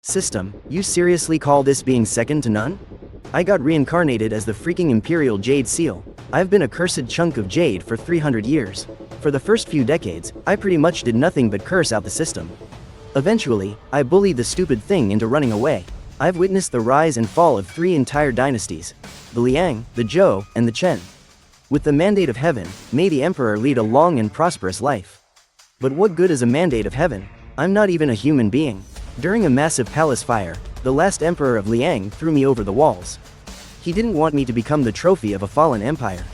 System, you seriously call this being second to none? I got reincarnated as the freaking Imperial Jade seal. I've been a cursed chunk of jade for 300 years. For the first few decades, I pretty much did nothing but curse out the system. Eventually, I bullied the stupid thing into running away. I've witnessed the rise and fall of 3 entire dynasties: the Liang, the Zhou, and the Chen. With the mandate of heaven, may the emperor lead a long and prosperous life. But what good is a mandate of heaven? I'm not even a human being. During a massive palace fire, the last emperor of Liang threw me over the walls. He didn't want me to become the trophy of a fallen empire.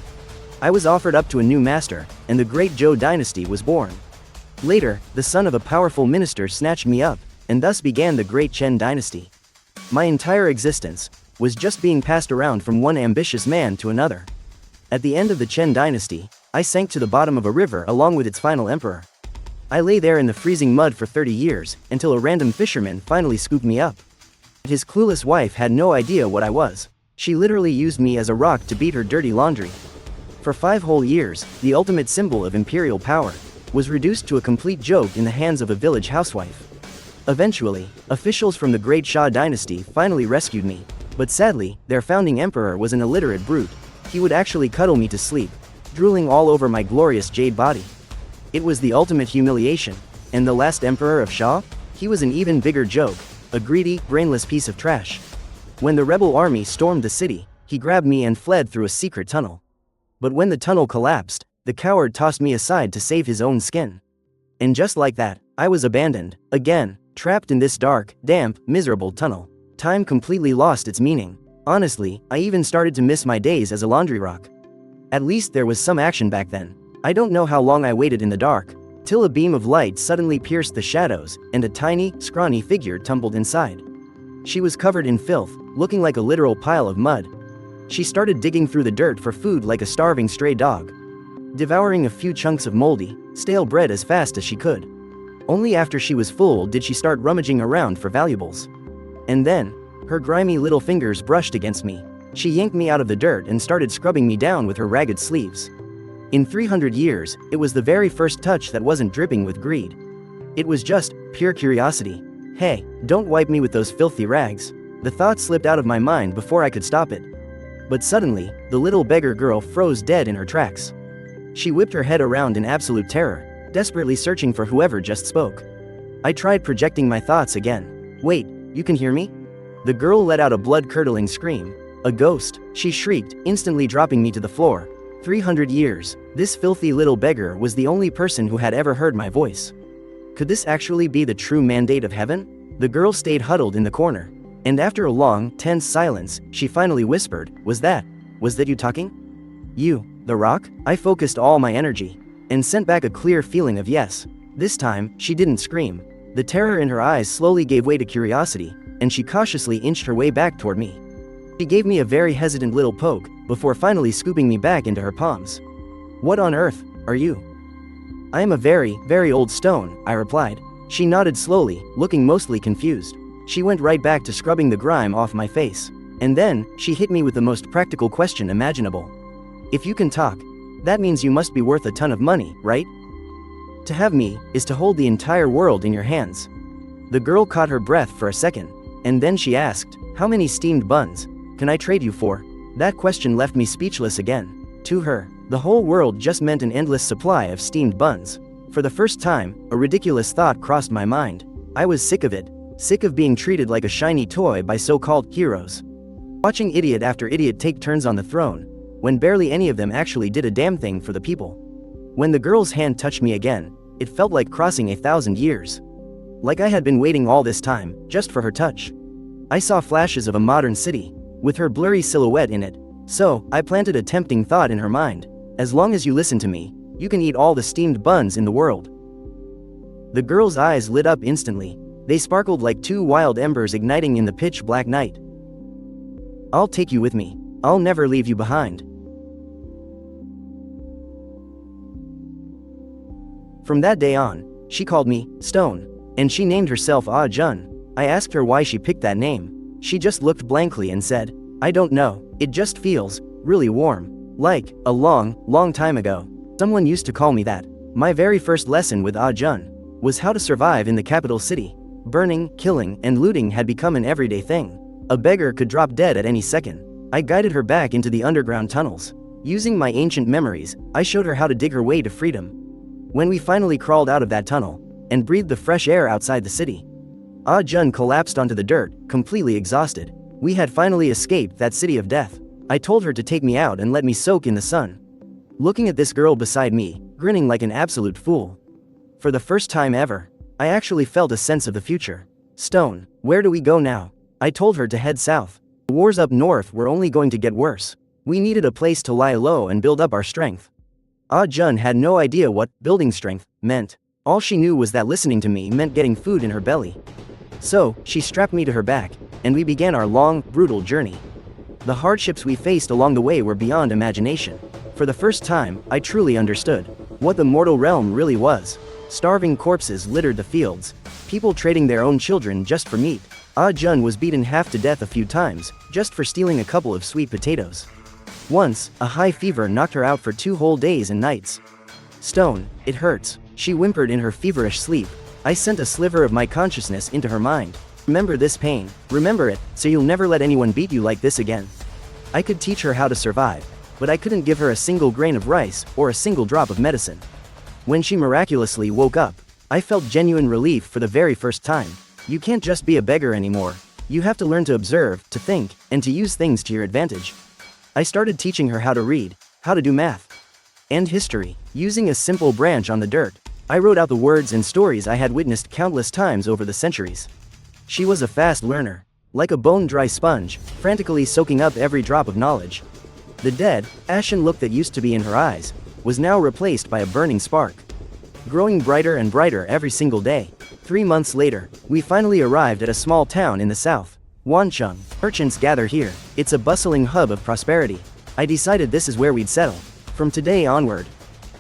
I was offered up to a new master, and the great Zhou dynasty was born. Later, the son of a powerful minister snatched me up, and thus began the great Chen dynasty. My entire existence was just being passed around from one ambitious man to another. At the end of the Chen dynasty, I sank to the bottom of a river along with its final emperor. I lay there in the freezing mud for 30 years, until a random fisherman finally scooped me up. His clueless wife had no idea what I was. She literally used me as a rock to beat her dirty laundry. For 5 whole years, the ultimate symbol of imperial power was reduced to a complete joke in the hands of a village housewife. Eventually, officials from the great Xia dynasty finally rescued me, but sadly, their founding emperor was an illiterate brute. He would actually cuddle me to sleep, drooling all over my glorious jade body. It was the ultimate humiliation. And the last emperor of Xia? He was an even bigger joke, a greedy, brainless piece of trash. When the rebel army stormed the city, he grabbed me and fled through a secret tunnel. But when the tunnel collapsed, the coward tossed me aside to save his own skin. And just like that, I was abandoned, again, trapped in this dark, damp, miserable tunnel. Time completely lost its meaning. Honestly, I even started to miss my days as a laundry rock. At least there was some action back then. I don't know how long I waited in the dark, till a beam of light suddenly pierced the shadows, and a tiny, scrawny figure tumbled inside. She was covered in filth, looking like a literal pile of mud. She started digging through the dirt for food like a starving stray dog, devouring a few chunks of moldy, stale bread as fast as she could. Only after she was full did she start rummaging around for valuables. And then, her grimy little fingers brushed against me. She yanked me out of the dirt and started scrubbing me down with her ragged sleeves. In 300 years, it was the very first touch that wasn't dripping with greed. It was just pure curiosity. Hey, don't wipe me with those filthy rags. The thought slipped out of my mind before I could stop it. But suddenly, the little beggar girl froze dead in her tracks. She whipped her head around in absolute terror, desperately searching for whoever just spoke. I tried projecting my thoughts again. Wait, you can hear me? The girl let out a blood-curdling scream. A ghost, she shrieked, instantly dropping me to the floor. 300 years, this filthy little beggar was the only person who had ever heard my voice. Could this actually be the true mandate of heaven? The girl stayed huddled in the corner. And after a long, tense silence, she finally whispered, was that you talking? You, the rock? I focused all my energy, and sent back a clear feeling of yes. This time, she didn't scream. The terror in her eyes slowly gave way to curiosity, and she cautiously inched her way back toward me. She gave me a very hesitant little poke, before finally scooping me back into her palms. What on earth are you? I am a very, very old stone, I replied. She nodded slowly, looking mostly confused. She went right back to scrubbing the grime off my face. And then, she hit me with the most practical question imaginable. If you can talk, that means you must be worth a ton of money, right? To have me, is to hold the entire world in your hands. The girl caught her breath for a second, and then she asked, how many steamed buns can I trade you for? That question left me speechless again. To her, the whole world just meant an endless supply of steamed buns. For the first time, a ridiculous thought crossed my mind. I was sick of it. Sick of being treated like a shiny toy by so-called heroes. Watching idiot after idiot take turns on the throne, when barely any of them actually did a damn thing for the people. When the girl's hand touched me again, it felt like crossing 1,000 years. Like I had been waiting all this time, just for her touch. I saw flashes of a modern city, with her blurry silhouette in it. So, I planted a tempting thought in her mind. As long as you listen to me, you can eat all the steamed buns in the world. The girl's eyes lit up instantly. They sparkled like 2 wild embers igniting in the pitch-black night. I'll take you with me. I'll never leave you behind. From that day on, she called me Stone, and she named herself Ah Jun. I asked her why she picked that name. She just looked blankly and said, I don't know, it just feels really warm. Like a long, long time ago. Someone used to call me that. My very first lesson with Ah Jun was how to survive in the capital city. Burning, killing, and looting had become an everyday thing. A beggar could drop dead at any second. I guided her back into the underground tunnels. Using my ancient memories, I showed her how to dig her way to freedom. When we finally crawled out of that tunnel and breathed the fresh air outside the city, Ah Jun collapsed onto the dirt, completely exhausted. We had finally escaped that city of death. I told her to take me out and let me soak in the sun. Looking at this girl beside me, grinning like an absolute fool. For the first time ever, I actually felt a sense of the future. Stone, where do we go now? I told her to head south. The wars up north were only going to get worse. We needed a place to lie low and build up our strength. Ah Jun had no idea what building strength meant. All she knew was that listening to me meant getting food in her belly. So, she strapped me to her back, and we began our long, brutal journey. The hardships we faced along the way were beyond imagination. For the first time, I truly understood what the mortal realm really was. Starving corpses littered the fields, people trading their own children just for meat. Ah Jun was beaten half to death a few times, just for stealing a couple of sweet potatoes. Once, a high fever knocked her out for 2 whole days and nights. Stone, it hurts, she whimpered in her feverish sleep. I sent a sliver of my consciousness into her mind. Remember this pain, remember it, so you'll never let anyone beat you like this again. I could teach her how to survive, but I couldn't give her a single grain of rice or a single drop of medicine. When she miraculously woke up, I felt genuine relief for the very first time. You can't just be a beggar anymore. You have to learn to observe, to think, and to use things to your advantage. I started teaching her how to read, how to do math, and history. Using a simple branch on the dirt, I wrote out the words and stories I had witnessed countless times over the centuries. She was a fast learner, like a bone-dry sponge, frantically soaking up every drop of knowledge. The dead, ashen look that used to be in her eyes was now replaced by a burning spark, growing brighter and brighter every single day. 3 months later, we finally arrived at a small town in the south. Wancheng. Merchants gather here. It's a bustling hub of prosperity. I decided this is where we'd settle. From today onward,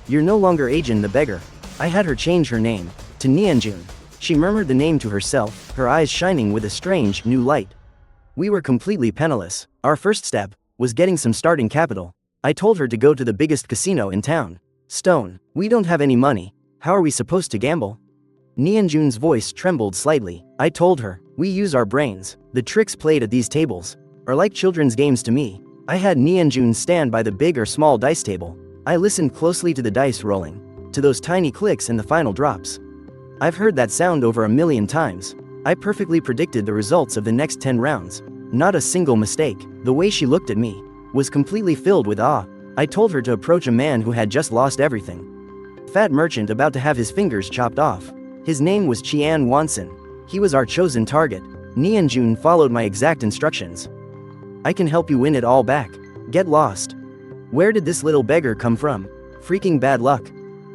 you're no longer Ajin the beggar. I had her change her name to Nianjun. She murmured the name to herself, her eyes shining with a strange, new light. We were completely penniless. Our first step was getting some starting capital. I told her to go to the biggest casino in town. Stone, we don't have any money. How are we supposed to gamble? Nianjun's voice trembled slightly. I told her, we use our brains. The tricks played at these tables are like children's games to me. I had Nianjun stand by the big or small dice table. I listened closely to the dice rolling, to those tiny clicks and the final drops. I've heard that sound over 1,000,000 times. I perfectly predicted the results of the next 10 rounds. Not a single mistake. The way she looked at me was completely filled with awe. I told her to approach a man who had just lost everything. Fat merchant about to have his fingers chopped off. His name was Qian Wanson. He was our chosen target. Nianjun followed my exact instructions. I can help you win it all back. Get lost. Where did this little beggar come from? Freaking bad luck.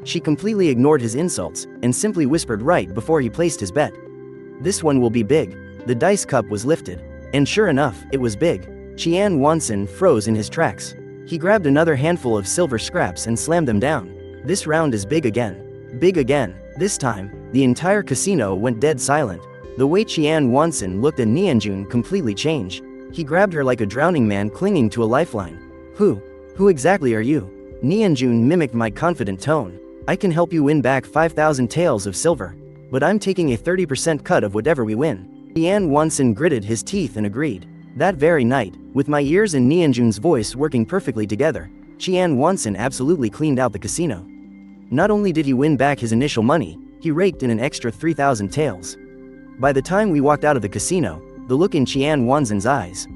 She completely ignored his insults and simply whispered right before he placed his bet. This one will be big. The dice cup was lifted. And sure enough, it was big. Qian Wanson froze in his tracks. He grabbed another handful of silver scraps and slammed them down. This round is big again. Big again. This time, the entire casino went dead silent. The way Qian Wanson looked at Nianjun completely changed. He grabbed her like a drowning man clinging to a lifeline. Who exactly are you? Nianjun mimicked my confident tone. I can help you win back 5,000 taels of silver. But I'm taking a 30% cut of whatever we win. Qian Wanson gritted his teeth and agreed. That very night, with my ears and Nianjun's voice working perfectly together, Qian Wanson absolutely cleaned out the casino. Not only did he win back his initial money, he raked in an extra 3,000 taels. By the time we walked out of the casino, the look in Qian Wanson's eyes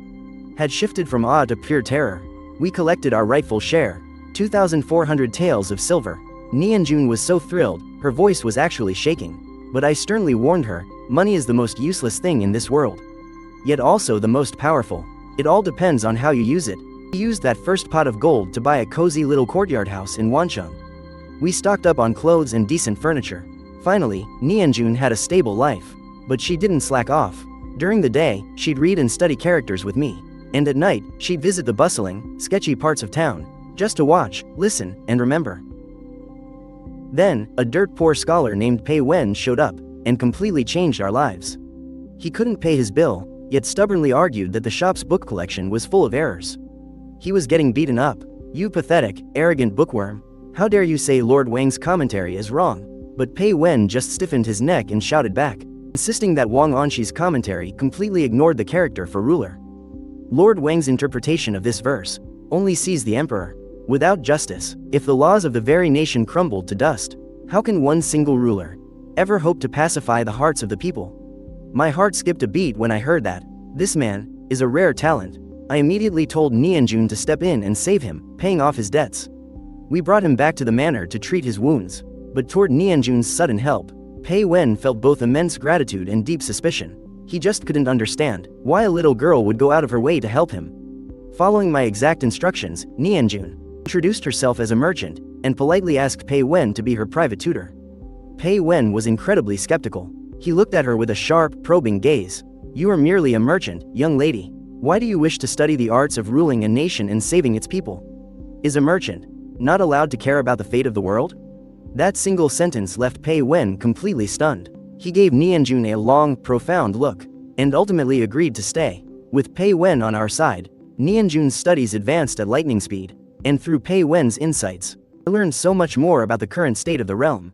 had shifted from awe to pure terror. We collected our rightful share, 2,400 taels of silver. Nianjun was so thrilled, her voice was actually shaking. But I sternly warned her, money is the most useless thing in this world. Yet also the most powerful. It all depends on how you use it. We used that first pot of gold to buy a cozy little courtyard house in Wancheng. We stocked up on clothes and decent furniture. Finally, Nianjun had a stable life. But she didn't slack off. During the day, she'd read and study characters with me. And at night, she'd visit the bustling, sketchy parts of town, just to watch, listen, and remember. Then, a dirt-poor scholar named Pei Wen showed up, and completely changed our lives. He couldn't pay his bill, yet stubbornly argued that the shop's book collection was full of errors. He was getting beaten up. You pathetic, arrogant bookworm. How dare you say Lord Wang's commentary is wrong? But Pei Wen just stiffened his neck and shouted back. insisting that Wang Anshi's commentary completely ignored the character for ruler. Lord Wang's interpretation of this verse only sees the emperor. Without justice, if the laws of the very nation crumbled to dust, how can one single ruler ever hope to pacify the hearts of the people? My heart skipped a beat when I heard that. This man is a rare talent. I immediately told Nianjun to step in and save him, paying off his debts. We brought him back to the manor to treat his wounds, but toward Nianjun's sudden help, Pei Wen felt both immense gratitude and deep suspicion. He just couldn't understand why a little girl would go out of her way to help him. Following my exact instructions, Nianjun introduced herself as a merchant and politely asked Pei Wen to be her private tutor. Pei Wen was incredibly skeptical. He looked at her with a sharp, probing gaze. "You are merely a merchant, young lady. Why do you wish to study the arts of ruling a nation and saving its people? Is a merchant not allowed to care about the fate of the world?" That single sentence left Pei Wen completely stunned. He gave Nianjun a long, profound look, and ultimately agreed to stay. With Pei Wen on our side, Nianjun's studies advanced at lightning speed, and through Pei Wen's insights, I learned so much more about the current state of the realm.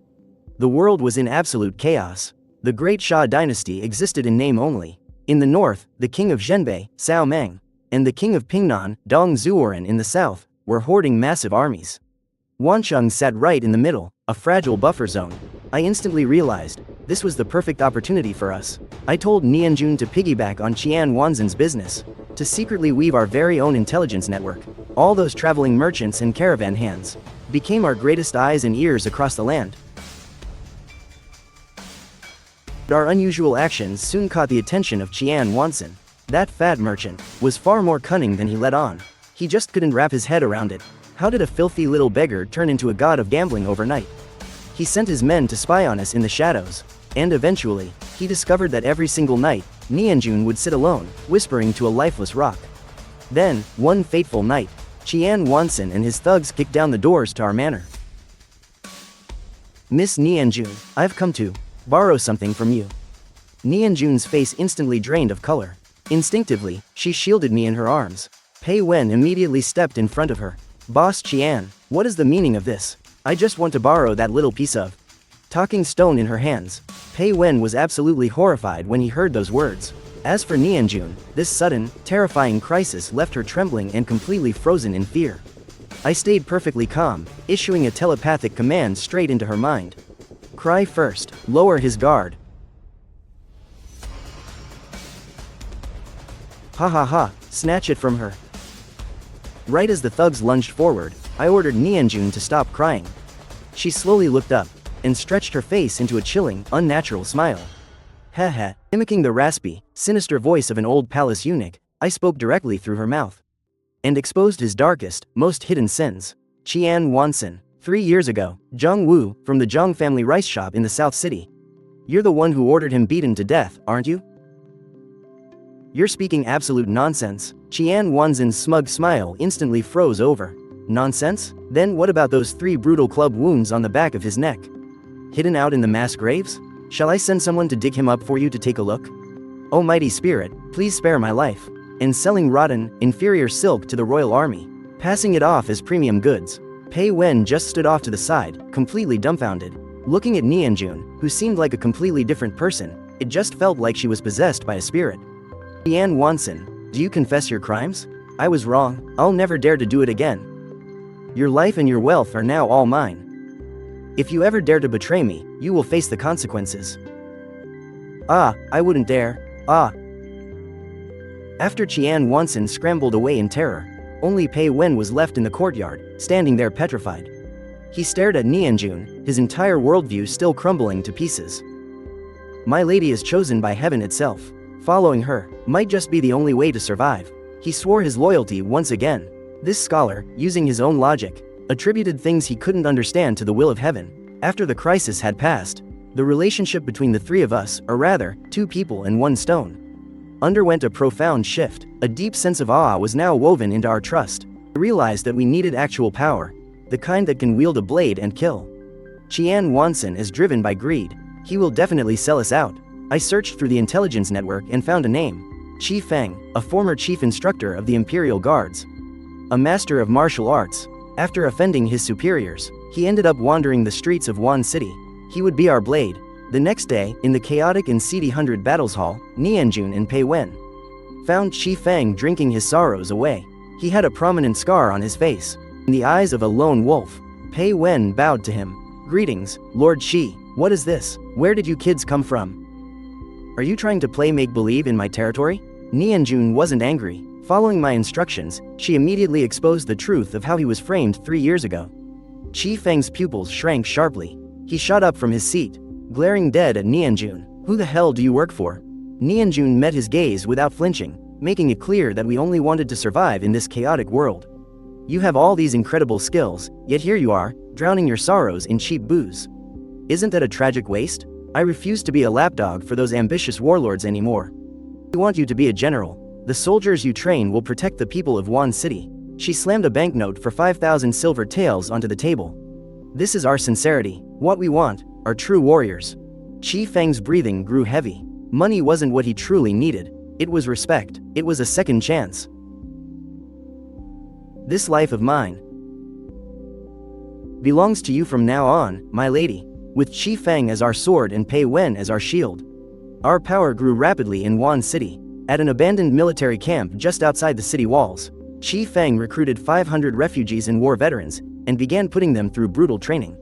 The world was in absolute chaos. The Great Xia dynasty existed in name only. In the north, the king of Zhenbei, Cao Meng, and the king of Pingnan, Dong Xuan in the south, were hoarding massive armies. Wancheng sat right in the middle, a fragile buffer zone. I instantly realized this was the perfect opportunity for us. I told Nianjun to piggyback on Qian Wanzhen's business, to secretly weave our very own intelligence network. All those traveling merchants and caravan hands became our greatest eyes and ears across the land. Our unusual actions soon caught the attention of Qian Wanzhen. That fat merchant was far more cunning than he let on. He just couldn't wrap his head around it. How did a filthy little beggar turn into a god of gambling overnight? He sent his men to spy on us in the shadows, and eventually, he discovered that every single night, Nianjun would sit alone, whispering to a lifeless rock. Then, one fateful night, Qian Wanzhen and his thugs kicked down the doors to our manor. "Miss Nianjun, I've come to borrow something from you." Nianjun's face instantly drained of color. Instinctively, she shielded me in her arms. Pei Wen immediately stepped in front of her. "Boss Qian, what is the meaning of this? I just want to borrow that little piece of talking stone in her hands." Pei Wen was absolutely horrified when he heard those words. As for Nianjun, this sudden, terrifying crisis left her trembling and completely frozen in fear. I stayed perfectly calm, issuing a telepathic command straight into her mind. "Cry first, lower his guard." "Ha ha ha, snatch it from her." Right as the thugs lunged forward, I ordered Nianjun to stop crying. She slowly looked up, and stretched her face into a chilling, unnatural smile. Heh. Mimicking the raspy, sinister voice of an old palace eunuch, I spoke directly through her mouth. And exposed his darkest, most hidden sins. "Qian Wanzhen, 3 years ago, Zhang Wu, from the Zhang family rice shop in the South City. You're the one who ordered him beaten to death, aren't you?" "You're speaking absolute nonsense." Qian Wanzhen's smug smile instantly froze over. "Nonsense? Then what about those 3 brutal club wounds on the back of his neck? Hidden out in the mass graves? Shall I send someone to dig him up for you to take a look? Oh mighty spirit, please spare my life." And selling rotten, inferior silk to the royal army, passing it off as premium goods. Pei Wen just stood off to the side, completely dumbfounded. Looking at Nianjun, who seemed like a completely different person, it just felt like she was possessed by a spirit. "Qian Wanzhen, do you confess your crimes?" "I was wrong, I'll never dare to do it again. Your life and your wealth are now all mine. If you ever dare to betray me, you will face the consequences." "Ah, I wouldn't dare, ah." After Qian Wanzhen scrambled away in terror, only Pei Wen was left in the courtyard, standing there petrified. He stared at Nianjun, his entire worldview still crumbling to pieces. My lady is chosen by heaven itself. Following her might just be the only way to survive. He swore his loyalty once again. This scholar, using his own logic, attributed things he couldn't understand to the will of heaven. After the crisis had passed, the relationship between the 3 of us, or rather, 2 people and 1 stone, underwent a profound shift. A deep sense of awe was now woven into our trust. I realized that we needed actual power, the kind that can wield a blade and kill. Qian Wanzhen is driven by greed. He will definitely sell us out. I searched through the intelligence network and found a name. Qi Feng, a former chief instructor of the Imperial Guards. A master of martial arts. After offending his superiors, he ended up wandering the streets of Wan City. He would be our blade. The next day, in the chaotic and seedy 100 Battles Hall, Nianjun and Pei Wen found Qi Feng drinking his sorrows away. He had a prominent scar on his face. In the eyes of a lone wolf, Pei Wen bowed to him. "Greetings, Lord Qi. What is this? Where did you kids come from? Are you trying to play make-believe in my territory?" Nianjun wasn't angry. Following my instructions, she immediately exposed the truth of how he was framed 3 years ago. Qi Feng's pupils shrank sharply. He shot up from his seat, glaring dead at Nianjun. "Who the hell do you work for?" Nianjun met his gaze without flinching, making it clear that we only wanted to survive in this chaotic world. "You have all these incredible skills, yet here you are, drowning your sorrows in cheap booze. Isn't that a tragic waste? I refuse to be a lapdog for those ambitious warlords anymore. We want you to be a general. The soldiers you train will protect the people of Wan City." She slammed a banknote for 5,000 silver taels onto the table. "This is our sincerity. What we want are true warriors." Qi Feng's breathing grew heavy. Money wasn't what he truly needed. It was respect. It was a second chance. "This life of mine belongs to you from now on, my lady." With Qi Feng as our sword and Pei Wen as our shield, our power grew rapidly in Wan City. At an abandoned military camp just outside the city walls, Qi Feng recruited 500 refugees and war veterans, and began putting them through brutal training.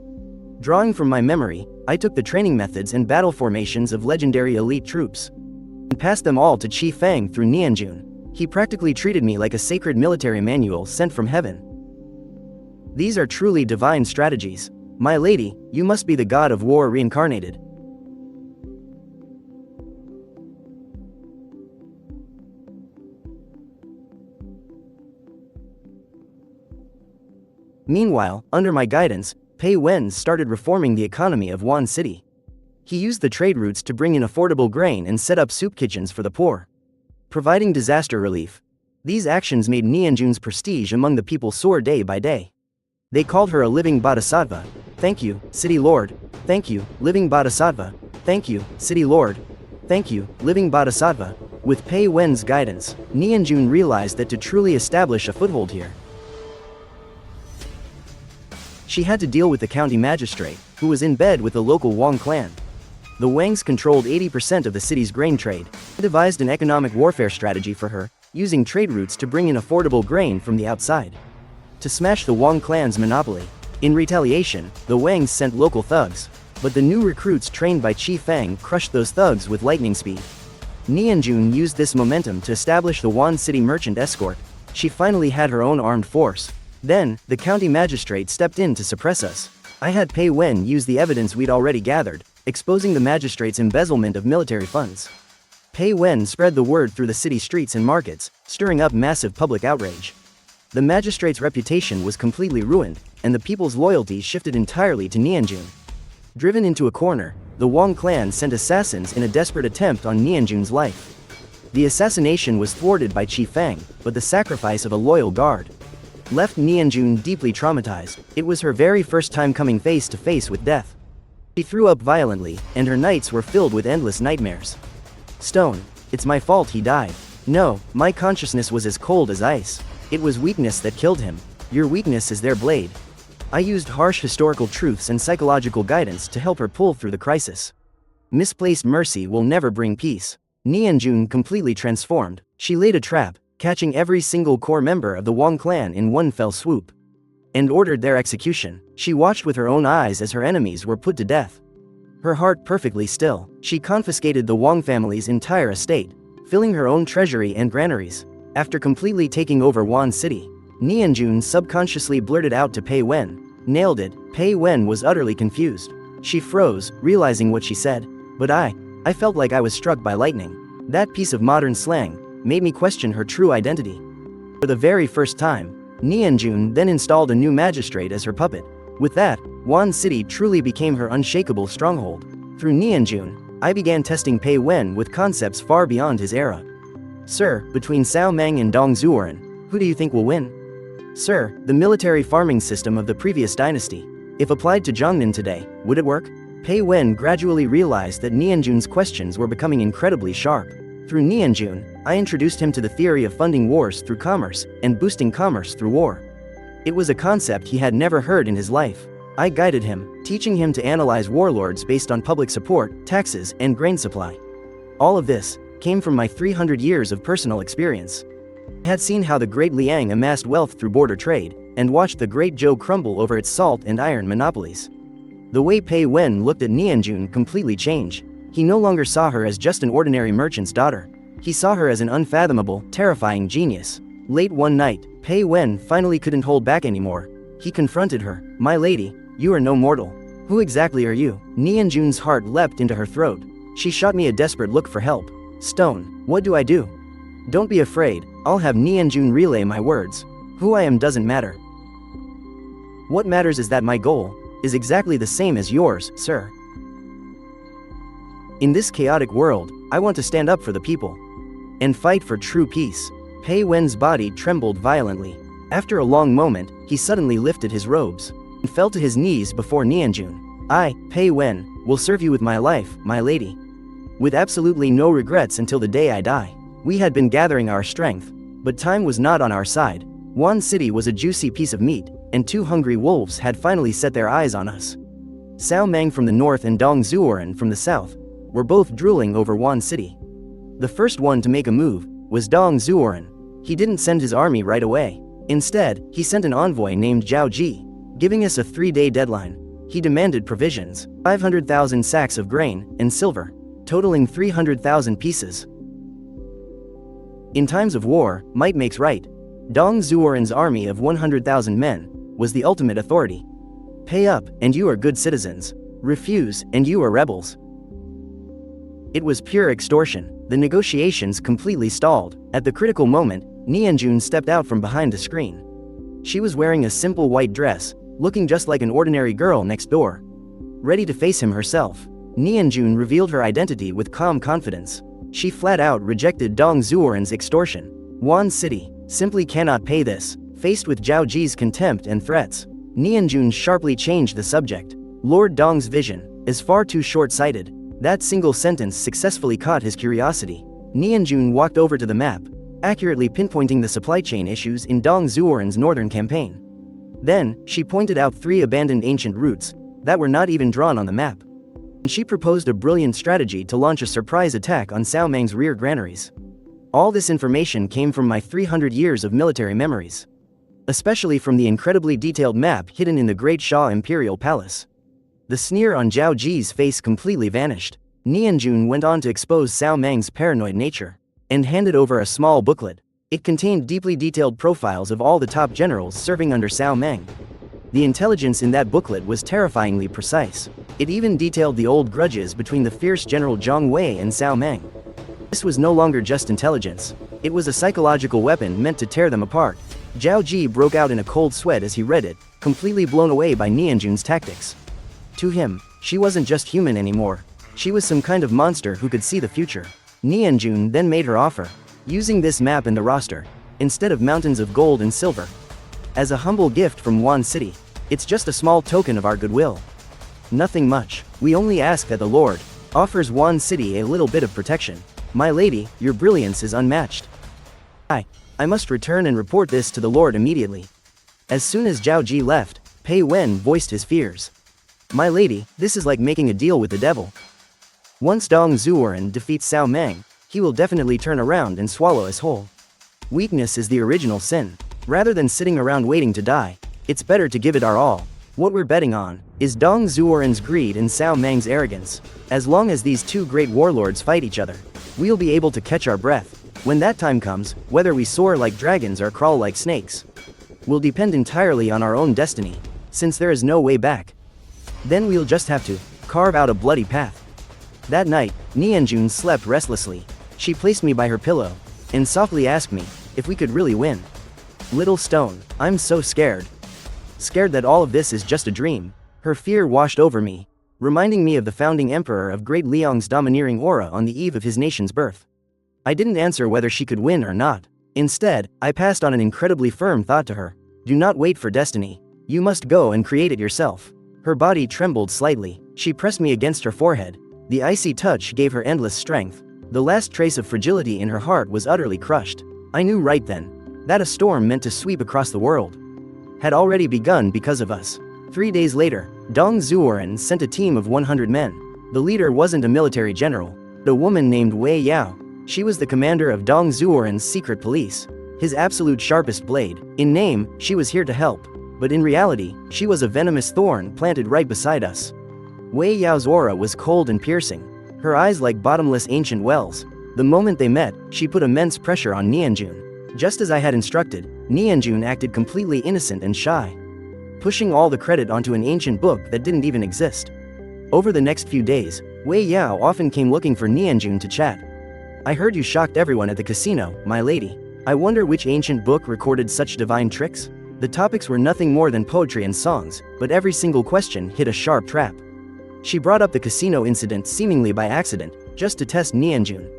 Drawing from my memory, I took the training methods and battle formations of legendary elite troops, and passed them all to Qi Feng through Nianjun. He practically treated me like a sacred military manual sent from heaven. "These are truly divine strategies. My lady, you must be the god of war reincarnated." Meanwhile, under my guidance, Pei Wen started reforming the economy of Wan City. He used the trade routes to bring in affordable grain and set up soup kitchens for the poor, providing disaster relief. These actions made Nianjun's prestige among the people soar day by day. They called her a living bodhisattva. "Thank you, City Lord. Thank you, living bodhisattva. Thank you, City Lord. Thank you, living bodhisattva." With Pei Wen's guidance, Nianjun realized that to truly establish a foothold here, she had to deal with the county magistrate, who was in bed with the local Wang clan. The Wangs controlled 80% of the city's grain trade. They devised an economic warfare strategy for her, using trade routes to bring in affordable grain from the outside, to smash the Wang clan's monopoly. In retaliation, the Wangs sent local thugs, but the new recruits trained by Qi Feng crushed those thugs with lightning speed. Nianjun used this momentum to establish the Wan City merchant escort. She finally had her own armed force. Then, the county magistrate stepped in to suppress us. I had Pei Wen use the evidence we'd already gathered, exposing the magistrate's embezzlement of military funds. Pei Wen spread the word through the city streets and markets, stirring up massive public outrage. The magistrate's reputation was completely ruined, and the people's loyalty shifted entirely to Nianjun. Driven into a corner, the Wang clan sent assassins in a desperate attempt on Nianjun's life. The assassination was thwarted by Qi Feng, but the sacrifice of a loyal guard left Nianjun deeply traumatized. It was her very first time coming face to face with death. She threw up violently, and her nights were filled with endless nightmares. "Stone, it's my fault he died. No, my consciousness was as cold as ice. It was weakness that killed him. Your weakness is their blade." I used harsh historical truths and psychological guidance to help her pull through the crisis. Misplaced mercy will never bring peace. Nianjun completely transformed. She laid a trap, catching every single core member of the Wang clan in one fell swoop, and ordered their execution. She watched with her own eyes as her enemies were put to death. Her heart perfectly still, she confiscated the Wang family's entire estate, filling her own treasury and granaries. After completely taking over Wan City, Nianjun subconsciously blurted out to Pei Wen, "Nailed it." Pei Wen was utterly confused. She froze, realizing what she said. But I felt like I was struck by lightning. That piece of modern slang made me question her true identity. For the very first time, Nianjun then installed a new magistrate as her puppet. With that, Wan City truly became her unshakable stronghold. Through Nianjun, I began testing Pei Wen with concepts far beyond his era. "Sir, between Cao Meng and Dong Xuan, who do you think will win?" "Sir, the military farming system of the previous dynasty. If applied to Zhongnan today, would it work?" Pei Wen gradually realized that Nianjun's questions were becoming incredibly sharp. Through Nianjun, I introduced him to the theory of funding wars through commerce, and boosting commerce through war. It was a concept he had never heard in his life. I guided him, teaching him to analyze warlords based on public support, taxes, and grain supply. All of this came from my 300 years of personal experience. I had seen how the great Liang amassed wealth through border trade, and watched the great Zhou crumble over its salt and iron monopolies. The way Pei Wen looked at Nianjun completely changed. He no longer saw her as just an ordinary merchant's daughter. He saw her as an unfathomable, terrifying genius. Late one night, Pei Wen finally couldn't hold back anymore. He confronted her. "My lady, you are no mortal. Who exactly are you?" Nianjun's heart leapt into her throat. She shot me a desperate look for help. "Stone, what do I do?" "Don't be afraid, I'll have Nianjun relay my words. Who I am doesn't matter. What matters is that my goal is exactly the same as yours, sir. In this chaotic world, I want to stand up for the people and fight for true peace." Pei Wen's body trembled violently. After a long moment, he suddenly lifted his robes and fell to his knees before Nianjun. "I, Pei Wen, will serve you with my life, my lady. With absolutely no regrets until the day I die." We had been gathering our strength, but time was not on our side. Wan City was a juicy piece of meat, and two hungry wolves had finally set their eyes on us. Cao Mang from the north and Dong Xuan from the south were both drooling over Wan City. The first one to make a move was Dong Xuan. He didn't send his army right away. Instead, he sent an envoy named Zhao Ji, giving us a 3-day deadline. He demanded provisions, 500,000 sacks of grain and silver, totaling 300,000 pieces. In times of war, might makes right. Dong Xuan's army of 100,000 men was the ultimate authority. Pay up, and you are good citizens. Refuse, and you are rebels. It was pure extortion. The negotiations completely stalled. At the critical moment, Nianjun stepped out from behind the screen. She was wearing a simple white dress, looking just like an ordinary girl next door. Ready to face him herself, Nianjun revealed her identity with calm confidence. She flat out rejected Dong Xuan's extortion. Wan City simply cannot pay this. Faced with Zhao Ji's contempt and threats, Nianjun sharply changed the subject. Lord Dong's vision is far too short-sighted. That single sentence successfully caught his curiosity. Nianjun walked over to the map, accurately pinpointing the supply chain issues in Dong Xuan's northern campaign. Then, she pointed out 3 abandoned ancient routes that were not even drawn on the map. She proposed a brilliant strategy to launch a surprise attack on Cao Mang's rear granaries. All this information came from my 300 years of military memories, especially from the incredibly detailed map hidden in the Great Sha Imperial Palace. The sneer on Zhao Ji's face completely vanished. Nianjun went on to expose Cao Mang's paranoid nature and handed over a small booklet. It contained deeply detailed profiles of all the top generals serving under Cao Mang. The intelligence in that booklet was terrifyingly precise. It even detailed the old grudges between the fierce General Zhang Wei and Cao Mang. This was no longer just intelligence. It was a psychological weapon meant to tear them apart. Zhao Ji broke out in a cold sweat as he read it, completely blown away by Nianjun's tactics. To him, she wasn't just human anymore. She was some kind of monster who could see the future. Nianjun then made her offer, using this map in the roster, instead of mountains of gold and silver. As a humble gift from Wan City, it's just a small token of our goodwill. Nothing much. We only ask that the Lord offers Wan City a little bit of protection. My lady, your brilliance is unmatched. I must return and report this to the Lord immediately. As soon as Zhao Ji left, Pei Wen voiced his fears. My lady, this is like making a deal with the devil. Once Dong Xuan defeats Cao Mang, he will definitely turn around and swallow us whole. Weakness is the original sin. Rather than sitting around waiting to die, it's better to give it our all. What we're betting on is Dong Xuan's greed and Cao Mang's arrogance. As long as these two great warlords fight each other, we'll be able to catch our breath. When that time comes, whether we soar like dragons or crawl like snakes will depend entirely on our own destiny, since there is no way back. Then we'll just have to carve out a bloody path. That night, Nianjun slept restlessly. She placed me by her pillow and softly asked me if we could really win. Little stone, I'm so scared. Scared that all of this is just a dream. Her fear washed over me, reminding me of the founding emperor of Great Liang's domineering aura on the eve of his nation's birth. I didn't answer whether she could win or not. Instead, I passed on an incredibly firm thought to her. Do not wait for destiny. You must go and create it yourself. Her body trembled slightly. She pressed me against her forehead. The icy touch gave her endless strength. The last trace of fragility in her heart was utterly crushed. I knew right then that a storm meant to sweep across the world had already begun because of us. 3 days later, Dong Xuan sent a team of 100 men. The leader wasn't a military general, but a woman named Wei Yao. She was the commander of Dong Xuan's secret police, his absolute sharpest blade. In name, she was here to help, but in reality, she was a venomous thorn planted right beside us. Wei Yao's aura was cold and piercing, her eyes like bottomless ancient wells. The moment they met, she put immense pressure on Nianjun. Just as I had instructed, Nianjun acted completely innocent and shy, pushing all the credit onto an ancient book that didn't even exist. Over the next few days, Wei Yao often came looking for Nianjun to chat. I heard you shocked everyone at the casino, my lady. I wonder which ancient book recorded such divine tricks? The topics were nothing more than poetry and songs, but every single question hit a sharp trap. She brought up the casino incident seemingly by accident, just to test Nianjun.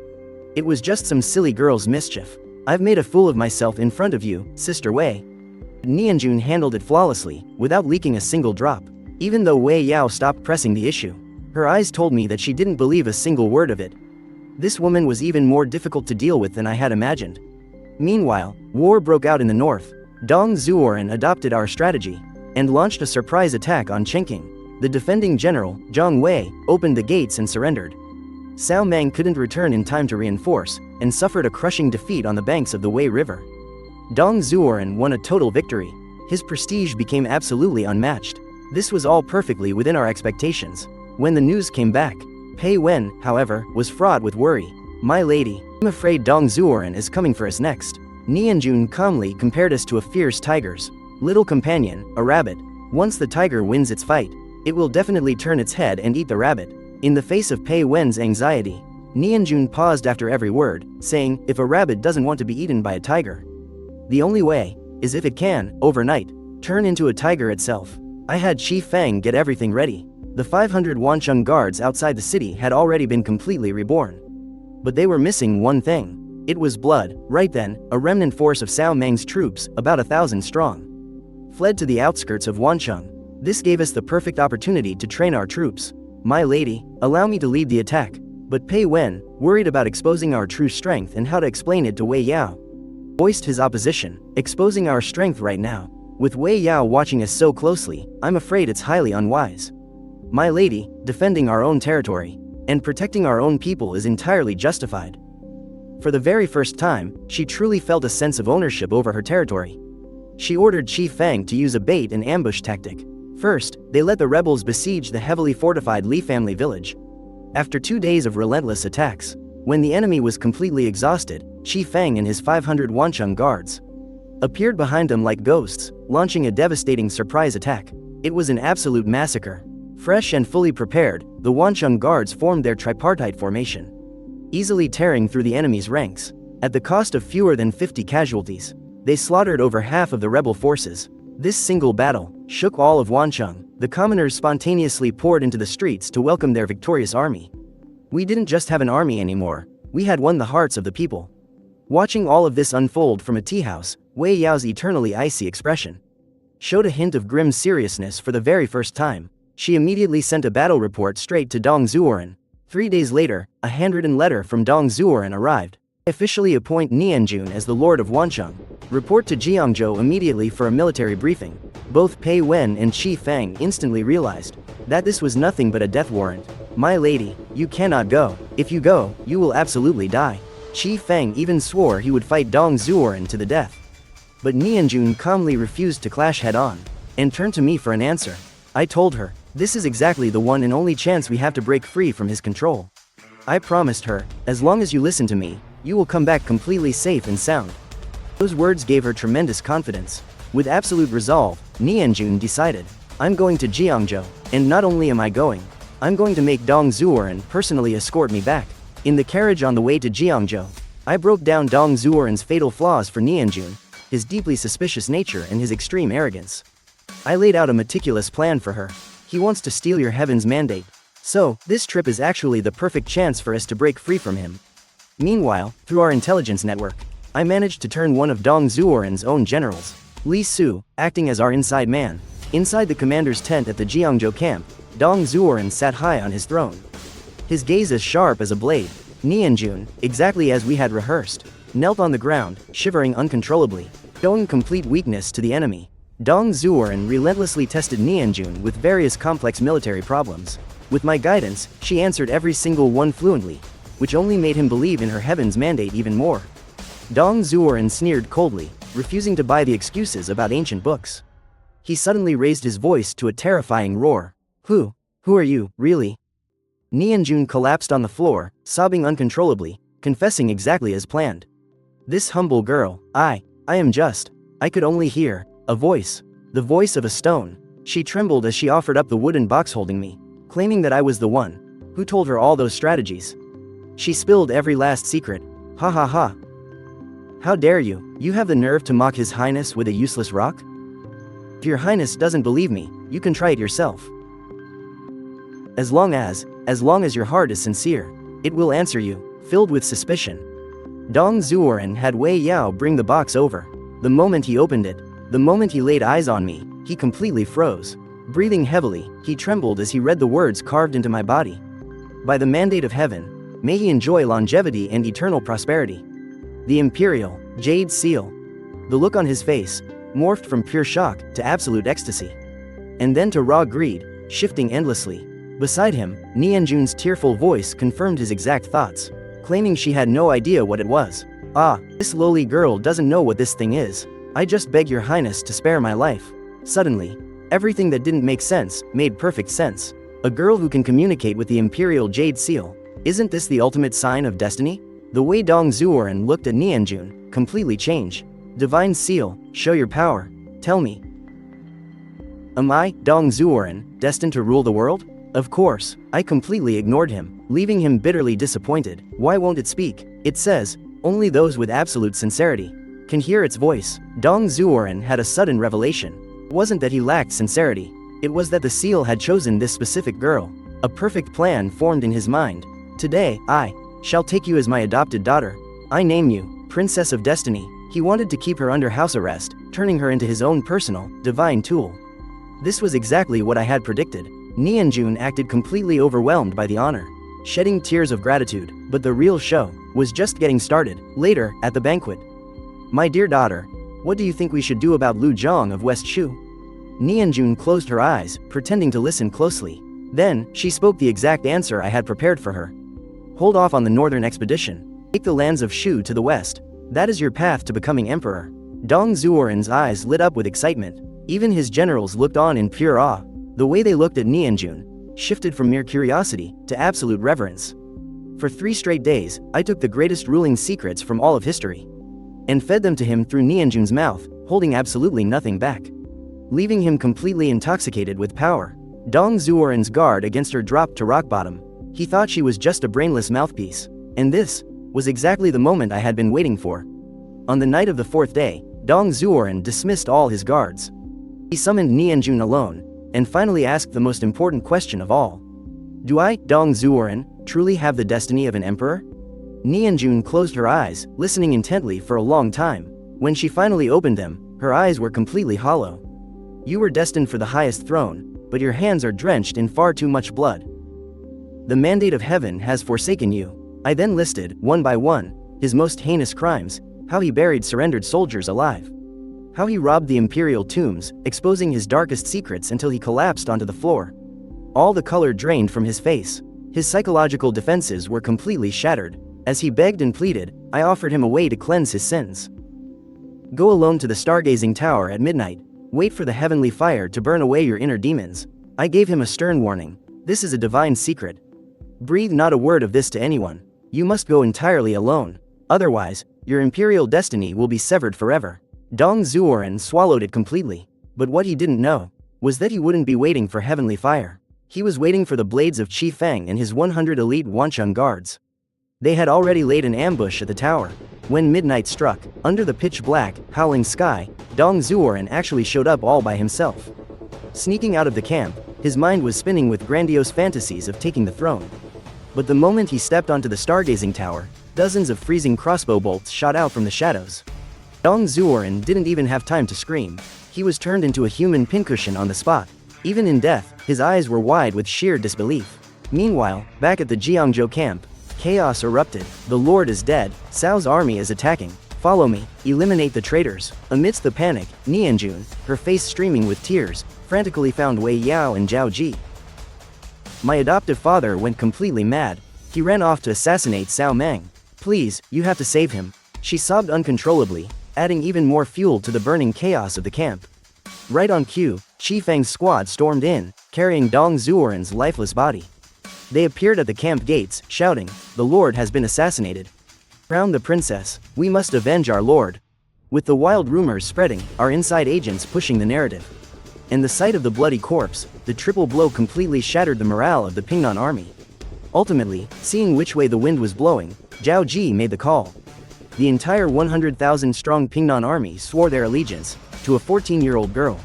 It was just some silly girl's mischief. I've made a fool of myself in front of you, Sister Wei. Nianjun handled it flawlessly, without leaking a single drop. Even though Wei Yao stopped pressing the issue, her eyes told me that she didn't believe a single word of it. This woman was even more difficult to deal with than I had imagined. Meanwhile, war broke out in the north. Dong Xuan adopted our strategy and launched a surprise attack on Chengqing. The defending general, Zhang Wei, opened the gates and surrendered. Cao Meng couldn't return in time to reinforce, and suffered a crushing defeat on the banks of the Wei River. Dong Xuan won a total victory. His prestige became absolutely unmatched. This was all perfectly within our expectations. When the news came back, Pei Wen, however, was fraught with worry. My lady, I'm afraid Dong Xuan is coming for us next. Nianjun calmly compared us to a fierce tiger's little companion, a rabbit. Once the tiger wins its fight, it will definitely turn its head and eat the rabbit. In the face of Pei Wen's anxiety, Nianjun paused after every word, saying, if a rabbit doesn't want to be eaten by a tiger, the only way is if it can, overnight, turn into a tiger itself. I had Qi Feng get everything ready. The 500 Wancheng guards outside the city had already been completely reborn. But they were missing one thing. It was blood. Right then, a remnant force of Cao Meng's troops, about 1,000 strong, fled to the outskirts of Wancheng. This gave us the perfect opportunity to train our troops. My lady, allow me to lead the attack. But Pei Wen, worried about exposing our true strength and how to explain it to Wei Yao, voiced his opposition. Exposing our strength right now, with Wei Yao watching us so closely, I'm afraid it's highly unwise. My lady, defending our own territory and protecting our own people is entirely justified. For the very first time, she truly felt a sense of ownership over her territory. She ordered Qi Feng to use a bait and ambush tactic. First, they let the rebels besiege the heavily fortified Li family village. After 2 days of relentless attacks, when the enemy was completely exhausted, Qi Feng and his 500 Wancheng guards appeared behind them like ghosts, launching a devastating surprise attack. It was an absolute massacre. Fresh and fully prepared, the Wancheng guards formed their tripartite formation, easily tearing through the enemy's ranks. At the cost of fewer than 50 casualties, they slaughtered over half of the rebel forces. This single battle shook all of Wancheng. The commoners spontaneously poured into the streets to welcome their victorious army. We didn't just have an army anymore, we had won the hearts of the people. Watching all of this unfold from a tea house, Wei Yao's eternally icy expression showed a hint of grim seriousness for the very first time. She immediately sent a battle report straight to Dong Xuan. 3 days later, a handwritten letter from Dong Xuan arrived. I officially appoint Nianjun as the Lord of Wancheng. Report to Jiangzhou immediately for a military briefing. Both Pei Wen and Qi Feng instantly realized that this was nothing but a death warrant. My lady, you cannot go. If you go, you will absolutely die. Qi Feng even swore he would fight Dong Xuan to the death. But Nianjun calmly refused to clash head-on, and turned to me for an answer. I told her, this is exactly the one and only chance we have to break free from his control. I promised her, as long as you listen to me, you will come back completely safe and sound. Those words gave her tremendous confidence. With absolute resolve, Nianjun decided, I'm going to Jiangzhou, and not only am I going, I'm going to make Dong Xuan personally escort me back. In the carriage on the way to Jiangzhou, I broke down Dong Xuan's fatal flaws for Nianjun, his deeply suspicious nature and his extreme arrogance. I laid out a meticulous plan for her. He wants to steal your heaven's mandate. So, this trip is actually the perfect chance for us to break free from him. Meanwhile, through our intelligence network, I managed to turn one of Dong Xuan's own generals, Li Su, acting as our inside man. Inside the commander's tent at the Jiangzhou camp, Dong Xuan sat high on his throne, his gaze as sharp as a blade. Nianjun, exactly as we had rehearsed, knelt on the ground, shivering uncontrollably, showing complete weakness to the enemy. Dong Xuan relentlessly tested Nianjun with various complex military problems. With my guidance, she answered every single one fluently, which only made him believe in her heaven's mandate even more. Dong Xuan sneered coldly, refusing to buy the excuses about ancient books. He suddenly raised his voice to a terrifying roar. Who are you, really? Nianjun collapsed on the floor, sobbing uncontrollably, confessing exactly as planned. This humble girl, I could only hear a voice, the voice of a stone. She trembled as she offered up the wooden box holding me, claiming that I was the one who told her all those strategies. She spilled every last secret. Ha ha ha. How dare you? You have the nerve to mock His Highness with a useless rock? If your Highness doesn't believe me, you can try it yourself. As long as your heart is sincere, it will answer you, filled with suspicion. Dong Xuan had Wei Yao bring the box over. The moment he opened it, the moment he laid eyes on me, he completely froze. Breathing heavily, he trembled as he read the words carved into my body. By the mandate of heaven, may he enjoy longevity and eternal prosperity. The Imperial Jade seal. The look on his face morphed from pure shock to absolute ecstasy. And then to raw greed, shifting endlessly. Beside him, Nianjun's tearful voice confirmed his exact thoughts, claiming she had no idea what it was. Ah, this lowly girl doesn't know what this thing is. I just beg your highness to spare my life. Suddenly, everything that didn't make sense made perfect sense. A girl who can communicate with the Imperial Jade seal. Isn't this the ultimate sign of destiny? The way Dong Xuan looked at Nianjun completely changed. Divine seal, show your power. Tell me. Am I, Dong Xuan, destined to rule the world? Of course, I completely ignored him, leaving him bitterly disappointed. Why won't it speak? It says, only those with absolute sincerity can hear its voice. Dong Xuan had a sudden revelation. It wasn't that he lacked sincerity, it was that the seal had chosen this specific girl. A perfect plan formed in his mind. Today, I shall take you as my adopted daughter. I name you, Princess of Destiny. He wanted to keep her under house arrest, turning her into his own personal, divine tool. This was exactly what I had predicted. Nianjun acted completely overwhelmed by the honor, shedding tears of gratitude, but the real show was just getting started. Later, at the banquet. My dear daughter, what do you think we should do about Lu Zhang of West Shu? Nianjun closed her eyes, pretending to listen closely. Then, she spoke the exact answer I had prepared for her. Hold off on the northern expedition. Take the lands of Shu to the west. That is your path to becoming emperor. Dong Xuan's eyes lit up with excitement. Even his generals looked on in pure awe. The way they looked at Nianjun shifted from mere curiosity to absolute reverence. For 3 straight days, I took the greatest ruling secrets from all of history and fed them to him through Nianjun's mouth, holding absolutely nothing back, leaving him completely intoxicated with power. Dong Xuan's guard against her dropped to rock bottom. He thought she was just a brainless mouthpiece, and this was exactly the moment I had been waiting for. On the night of the 4th day, Dong Xuan dismissed all his guards. He summoned Nianjun alone, and finally asked the most important question of all. Do I, Dong Xuan, truly have the destiny of an emperor? Nianjun closed her eyes, listening intently for a long time. When she finally opened them, her eyes were completely hollow. You were destined for the highest throne, but your hands are drenched in far too much blood. The mandate of heaven has forsaken you. I then listed, one by one, his most heinous crimes, how he buried surrendered soldiers alive, how he robbed the imperial tombs, exposing his darkest secrets until he collapsed onto the floor. All the color drained from his face. His psychological defenses were completely shattered. As he begged and pleaded, I offered him a way to cleanse his sins. Go alone to the stargazing tower at midnight. Wait for the heavenly fire to burn away your inner demons. I gave him a stern warning. This is a divine secret. Breathe not a word of this to anyone. You must go entirely alone. Otherwise, your imperial destiny will be severed forever. Dong Xuan swallowed it completely. But what he didn't know was that he wouldn't be waiting for heavenly fire. He was waiting for the blades of Qi Feng and his 100 elite Wancheng guards. They had already laid an ambush at the tower. When midnight struck, under the pitch-black, howling sky, Dong Xuan actually showed up all by himself. Sneaking out of the camp, his mind was spinning with grandiose fantasies of taking the throne. But the moment he stepped onto the stargazing tower, dozens of freezing crossbow bolts shot out from the shadows. Dong Xuan didn't even have time to scream. He was turned into a human pincushion on the spot. Even in death, his eyes were wide with sheer disbelief. Meanwhile, back at the Jiangzhou camp, chaos erupted. The Lord is dead, Cao's army is attacking. Follow me, eliminate the traitors. Amidst the panic, Nianjun, her face streaming with tears, frantically found Wei Yao and Zhao Ji. My adoptive father went completely mad. He ran off to assassinate Cao Meng. Please, you have to save him. She sobbed uncontrollably, adding even more fuel to the burning chaos of the camp. Right on cue, Qi Feng's squad stormed in, carrying Dong Xuan's lifeless body. They appeared at the camp gates, shouting, "The Lord has been assassinated. Crown the princess, we must avenge our lord." With the wild rumors spreading, our inside agents pushing the narrative. And the sight of the bloody corpse, the triple blow completely shattered the morale of the Pingnan army. Ultimately, seeing which way the wind was blowing, Zhao Ji made the call. The entire 100,000-strong Pingnan army swore their allegiance to a 14-year-old girl.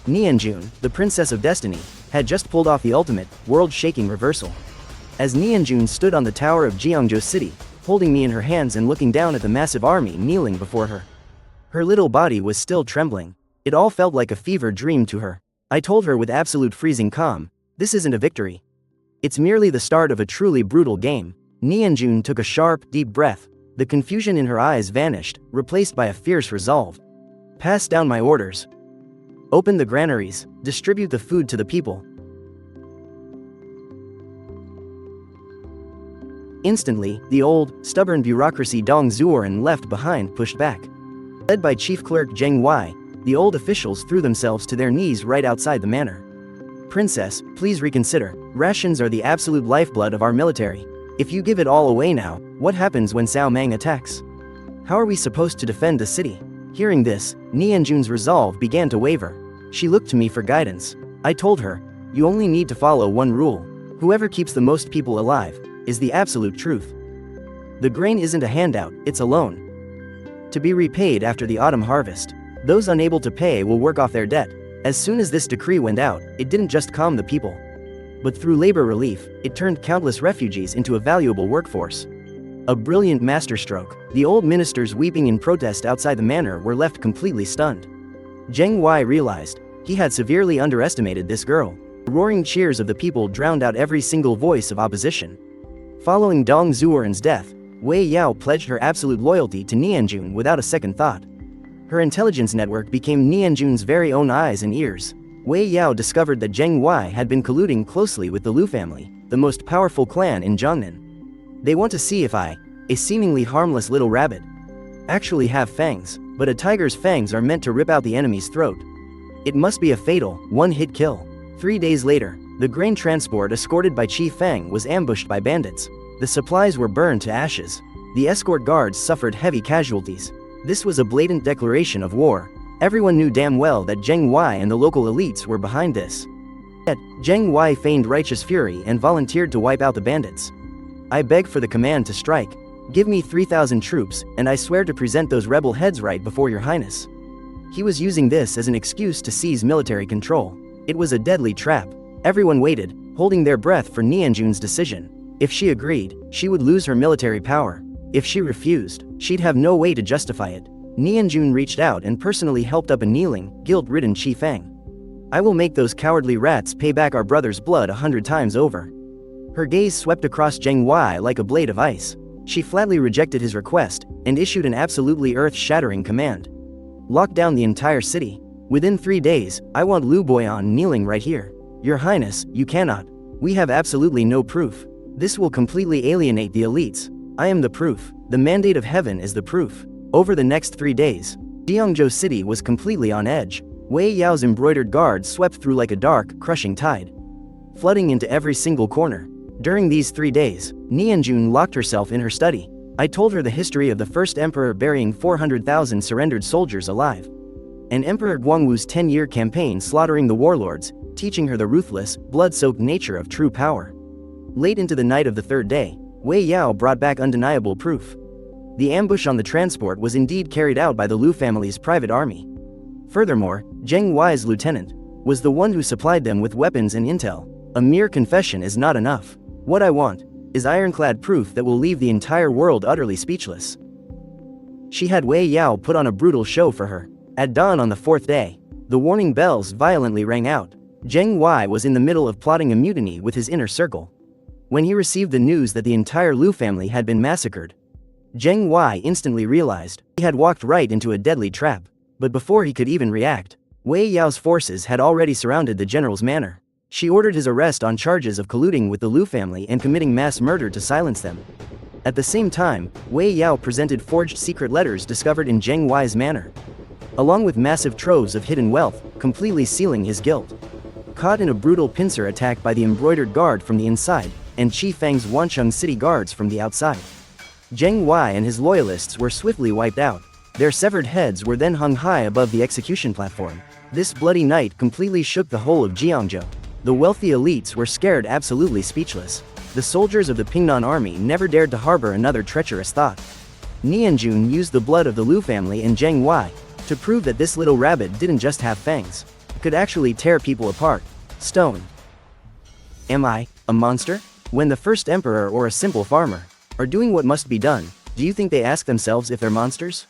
Nianjun, the Princess of Destiny, had just pulled off the ultimate, world-shaking reversal. As Nianjun stood on the tower of Jiangzhou City, holding me in her hands and looking down at the massive army kneeling before her. Her little body was still trembling. It all felt like a fever dream to her. I told her with absolute freezing calm, "This isn't a victory. It's merely the start of a truly brutal game." Nianjun took a sharp, deep breath. The confusion in her eyes vanished, replaced by a fierce resolve. "Pass down my orders. Open the granaries, distribute the food to the people." Instantly, the old, stubborn bureaucracy Dong Xuan left behind pushed back. Led by Chief Clerk Zheng Wei, the old officials threw themselves to their knees right outside the manor. "Princess, please reconsider. Rations are the absolute lifeblood of our military. If you give it all away now, what happens when Cao Meng attacks? How are we supposed to defend the city?" Hearing this, Nianjun's resolve began to waver. She looked to me for guidance. I told her, "You only need to follow one rule. Whoever keeps the most people alive is the absolute truth. The grain isn't a handout, it's a loan. To be repaid after the autumn harvest. Those unable to pay will work off their debt." As soon as this decree went out, it didn't just calm the people. But through labor relief, it turned countless refugees into a valuable workforce. A brilliant masterstroke. The old ministers weeping in protest outside the manor were left completely stunned. Zheng Wei realized he had severely underestimated this girl. The roaring cheers of the people drowned out every single voice of opposition. Following Dong Xuan's death, Wei Yao pledged her absolute loyalty to Nianjun without a second thought. Her intelligence network became Nianjun's very own eyes and ears. Wei Yao discovered that Zheng Wei had been colluding closely with the Lu family, the most powerful clan in Jiangnan. They want to see if I, a seemingly harmless little rabbit, actually have fangs, but a tiger's fangs are meant to rip out the enemy's throat. It must be a fatal, one-hit kill. 3 days later, the grain transport escorted by Qi Feng was ambushed by bandits. The supplies were burned to ashes. The escort guards suffered heavy casualties. This was a blatant declaration of war. Everyone knew damn well that Zheng Wei and the local elites were behind this. Yet, Zheng Wei feigned righteous fury and volunteered to wipe out the bandits. "I beg for the command to strike. Give me 3,000 troops, and I swear to present those rebel heads right before your highness." He was using this as an excuse to seize military control. It was a deadly trap. Everyone waited, holding their breath for Nianjun's decision. If she agreed, she would lose her military power. If she refused, she'd have no way to justify it. Nianjun reached out and personally helped up a kneeling, guilt-ridden Qi Feng. "I will make those cowardly rats pay back our brother's blood 100 times over." Her gaze swept across Zheng Wei like a blade of ice. She flatly rejected his request and issued an absolutely earth-shattering command. "Lock down the entire city. Within 3 days, I want Lu Boyan kneeling right here." "Your Highness, you cannot. We have absolutely no proof. This will completely alienate the elites. I am the proof. The mandate of heaven is the proof." Over the next 3 days, Jiangzhou City was completely on edge. Wei Yao's embroidered guards swept through like a dark, crushing tide, flooding into every single corner. During these 3 days, Nianjun locked herself in her study. I told her the history of the first emperor burying 400,000 surrendered soldiers alive, and Emperor Guangwu's 10-year campaign slaughtering the warlords, teaching her the ruthless, blood-soaked nature of true power. Late into the night of the 3rd day, Wei Yao brought back undeniable proof. The ambush on the transport was indeed carried out by the Lu family's private army. Furthermore, Zheng Wei's lieutenant was the one who supplied them with weapons and intel. A mere confession is not enough. What I want is ironclad proof that will leave the entire world utterly speechless. She had Wei Yao put on a brutal show for her. At dawn on the 4th day, the warning bells violently rang out. Zheng Wei was in the middle of plotting a mutiny with his inner circle when he received the news that the entire Lu family had been massacred. Zheng Wei instantly realized he had walked right into a deadly trap. But before he could even react, Wei Yao's forces had already surrounded the general's manor. She ordered his arrest on charges of colluding with the Lu family and committing mass murder to silence them. At the same time, Wei Yao presented forged secret letters discovered in Zheng Wei's manor, along with massive troves of hidden wealth, completely sealing his guilt. Caught in a brutal pincer attack by the embroidered guard from the inside, and Qi Fang's Wancheng city guards from the outside, Zheng Wei and his loyalists were swiftly wiped out. Their severed heads were then hung high above the execution platform. This bloody night completely shook the whole of Jiangzhou. The wealthy elites were scared absolutely speechless. The soldiers of the Pingnan army never dared to harbor another treacherous thought. Nianjun used the blood of the Lu family and Zheng Wei to prove that this little rabbit didn't just have fangs. It could actually tear people apart. Stone. Am I a monster? When the first emperor or a simple farmer are doing what must be done, do you think they ask themselves if they're monsters?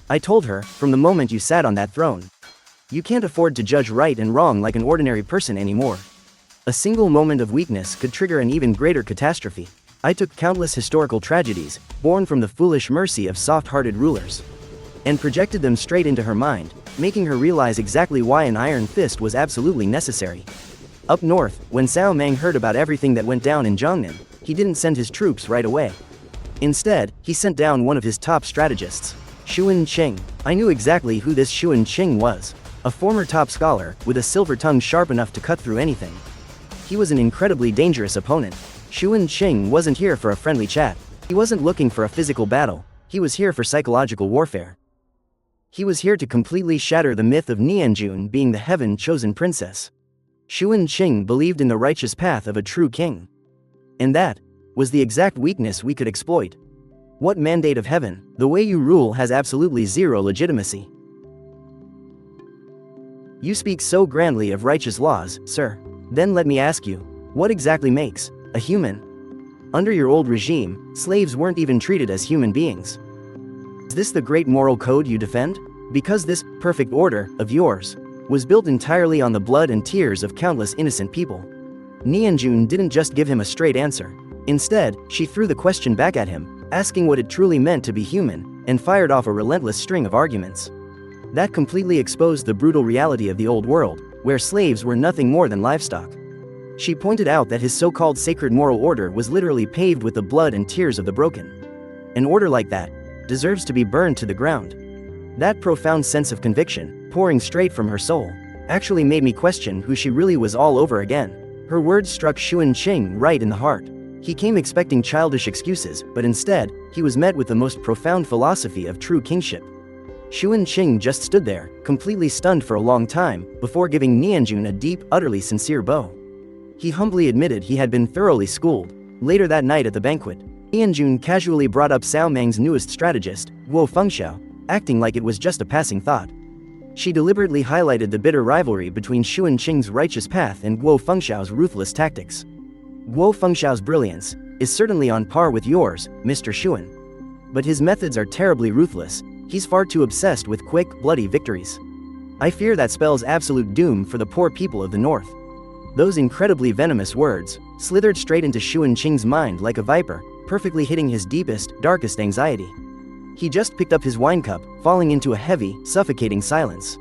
I told her, from the moment you sat on that throne, you can't afford to judge right and wrong like an ordinary person anymore. A single moment of weakness could trigger an even greater catastrophe. I took countless historical tragedies, born from the foolish mercy of soft-hearted rulers, and projected them straight into her mind, making her realize exactly why an iron fist was absolutely necessary. Up north, when Cao Mang heard about everything that went down in Jiangnan, he didn't send his troops right away. Instead, he sent down one of his top strategists, Xuan Qing. I knew exactly who this Xuan Qing was. A former top scholar, with a silver tongue sharp enough to cut through anything. He was an incredibly dangerous opponent. Xuan Qing wasn't here for a friendly chat. He wasn't looking for a physical battle. He was here for psychological warfare. He was here to completely shatter the myth of Nianjun being the heaven-chosen princess. Xuan Qing believed in the righteous path of a true king. And that was the exact weakness we could exploit. What mandate of heaven? The way you rule has absolutely zero legitimacy. You speak so grandly of righteous laws, sir. Then let me ask you, what exactly makes a human? Under your old regime, slaves weren't even treated as human beings. Is this the great moral code you defend? Because this perfect order of yours was built entirely on the blood and tears of countless innocent people. Nianjun didn't just give him a straight answer. Instead, she threw the question back at him, asking what it truly meant to be human, and fired off a relentless string of arguments that completely exposed the brutal reality of the old world, where slaves were nothing more than livestock. She pointed out that his so-called sacred moral order was literally paved with the blood and tears of the broken. An order like that deserves to be burned to the ground. That profound sense of conviction, pouring straight from her soul, actually made me question who she really was all over again. Her words struck Xuan Qing right in the heart. He came expecting childish excuses, but instead, he was met with the most profound philosophy of true kingship. Xuan Qing just stood there, completely stunned for a long time, before giving Nianjun a deep, utterly sincere bow. He humbly admitted he had been thoroughly schooled. Later that night at the banquet, Nianjun casually brought up Cao Mang's newest strategist, Guo Fengxiao, acting like it was just a passing thought. She deliberately highlighted the bitter rivalry between Xuan Qing's righteous path and Guo Fengxiao's ruthless tactics. Guo Fengxiao's brilliance is certainly on par with yours, Mr. Xuan. But his methods are terribly ruthless. He's far too obsessed with quick, bloody victories. I fear that spells absolute doom for the poor people of the north. Those incredibly venomous words slithered straight into Xuan Qing's mind like a viper, perfectly hitting his deepest, darkest anxiety. He just picked up his wine cup, falling into a heavy, suffocating silence.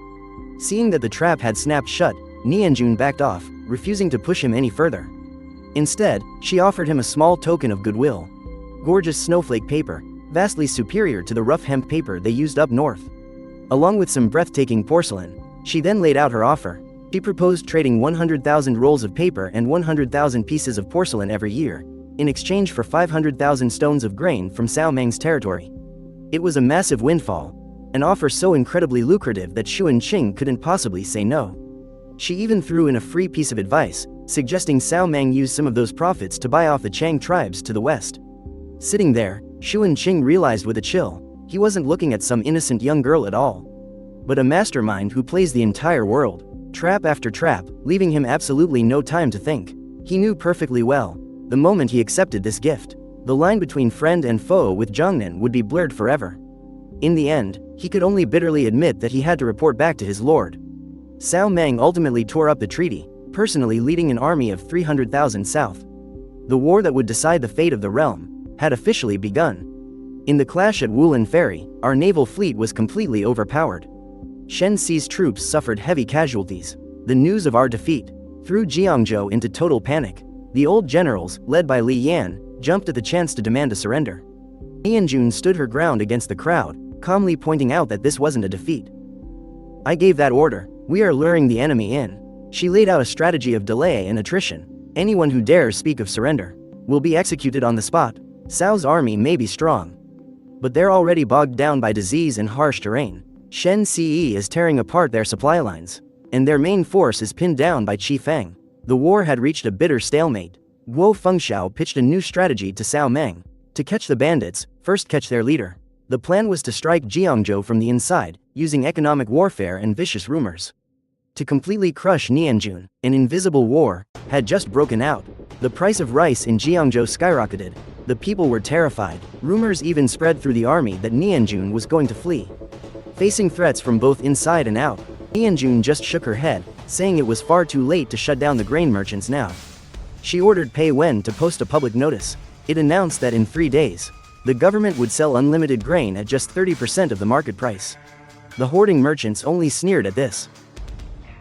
Seeing that the trap had snapped shut, Nianjun backed off, refusing to push him any further. Instead, she offered him a small token of goodwill. Gorgeous snowflake paper, vastly superior to the rough hemp paper they used up north. Along with some breathtaking porcelain, she then laid out her offer. She proposed trading 100,000 rolls of paper and 100,000 pieces of porcelain every year, in exchange for 500,000 stones of grain from Cao Mang's territory. It was a massive windfall, an offer so incredibly lucrative that Xuan Qing couldn't possibly say no. She even threw in a free piece of advice, suggesting Cao Mang use some of those profits to buy off the Chang tribes to the west. Sitting there, Xuan Qing realized with a chill, he wasn't looking at some innocent young girl at all, but a mastermind who plays the entire world, trap after trap, leaving him absolutely no time to think. He knew perfectly well, the moment he accepted this gift, the line between friend and foe with Jiangnan would be blurred forever. In the end, he could only bitterly admit that he had to report back to his lord. Cao Mang ultimately tore up the treaty, personally leading an army of 300,000 south. The war that would decide the fate of the realm had officially begun. In the clash at Wulin Ferry, our naval fleet was completely overpowered. Shen Si's troops suffered heavy casualties. The news of our defeat threw Jiangzhou into total panic. The old generals, led by Li Yan, jumped at the chance to demand a surrender. Nianjun stood her ground against the crowd, calmly pointing out that this wasn't a defeat. I gave that order. We are luring the enemy in. She laid out a strategy of delay and attrition. Anyone who dares speak of surrender will be executed on the spot. Cao's army may be strong, but they're already bogged down by disease and harsh terrain. Shen Ce is tearing apart their supply lines, and their main force is pinned down by Qi Feng. The war had reached a bitter stalemate. Guo Fengxiao pitched a new strategy to Cao Meng. To catch the bandits, first catch their leader. The plan was to strike Jiangzhou from the inside, using economic warfare and vicious rumors. To completely crush Nianjun, an invisible war had just broken out. The price of rice in Jiangzhou skyrocketed. The people were terrified. Rumors even spread through the army that Nianjun was going to flee. Facing threats from both inside and out, Nianjun just shook her head, saying it was far too late to shut down the grain merchants now. She ordered Pei Wen to post a public notice. It announced that in 3 days, the government would sell unlimited grain at just 30% of the market price. The hoarding merchants only sneered at this.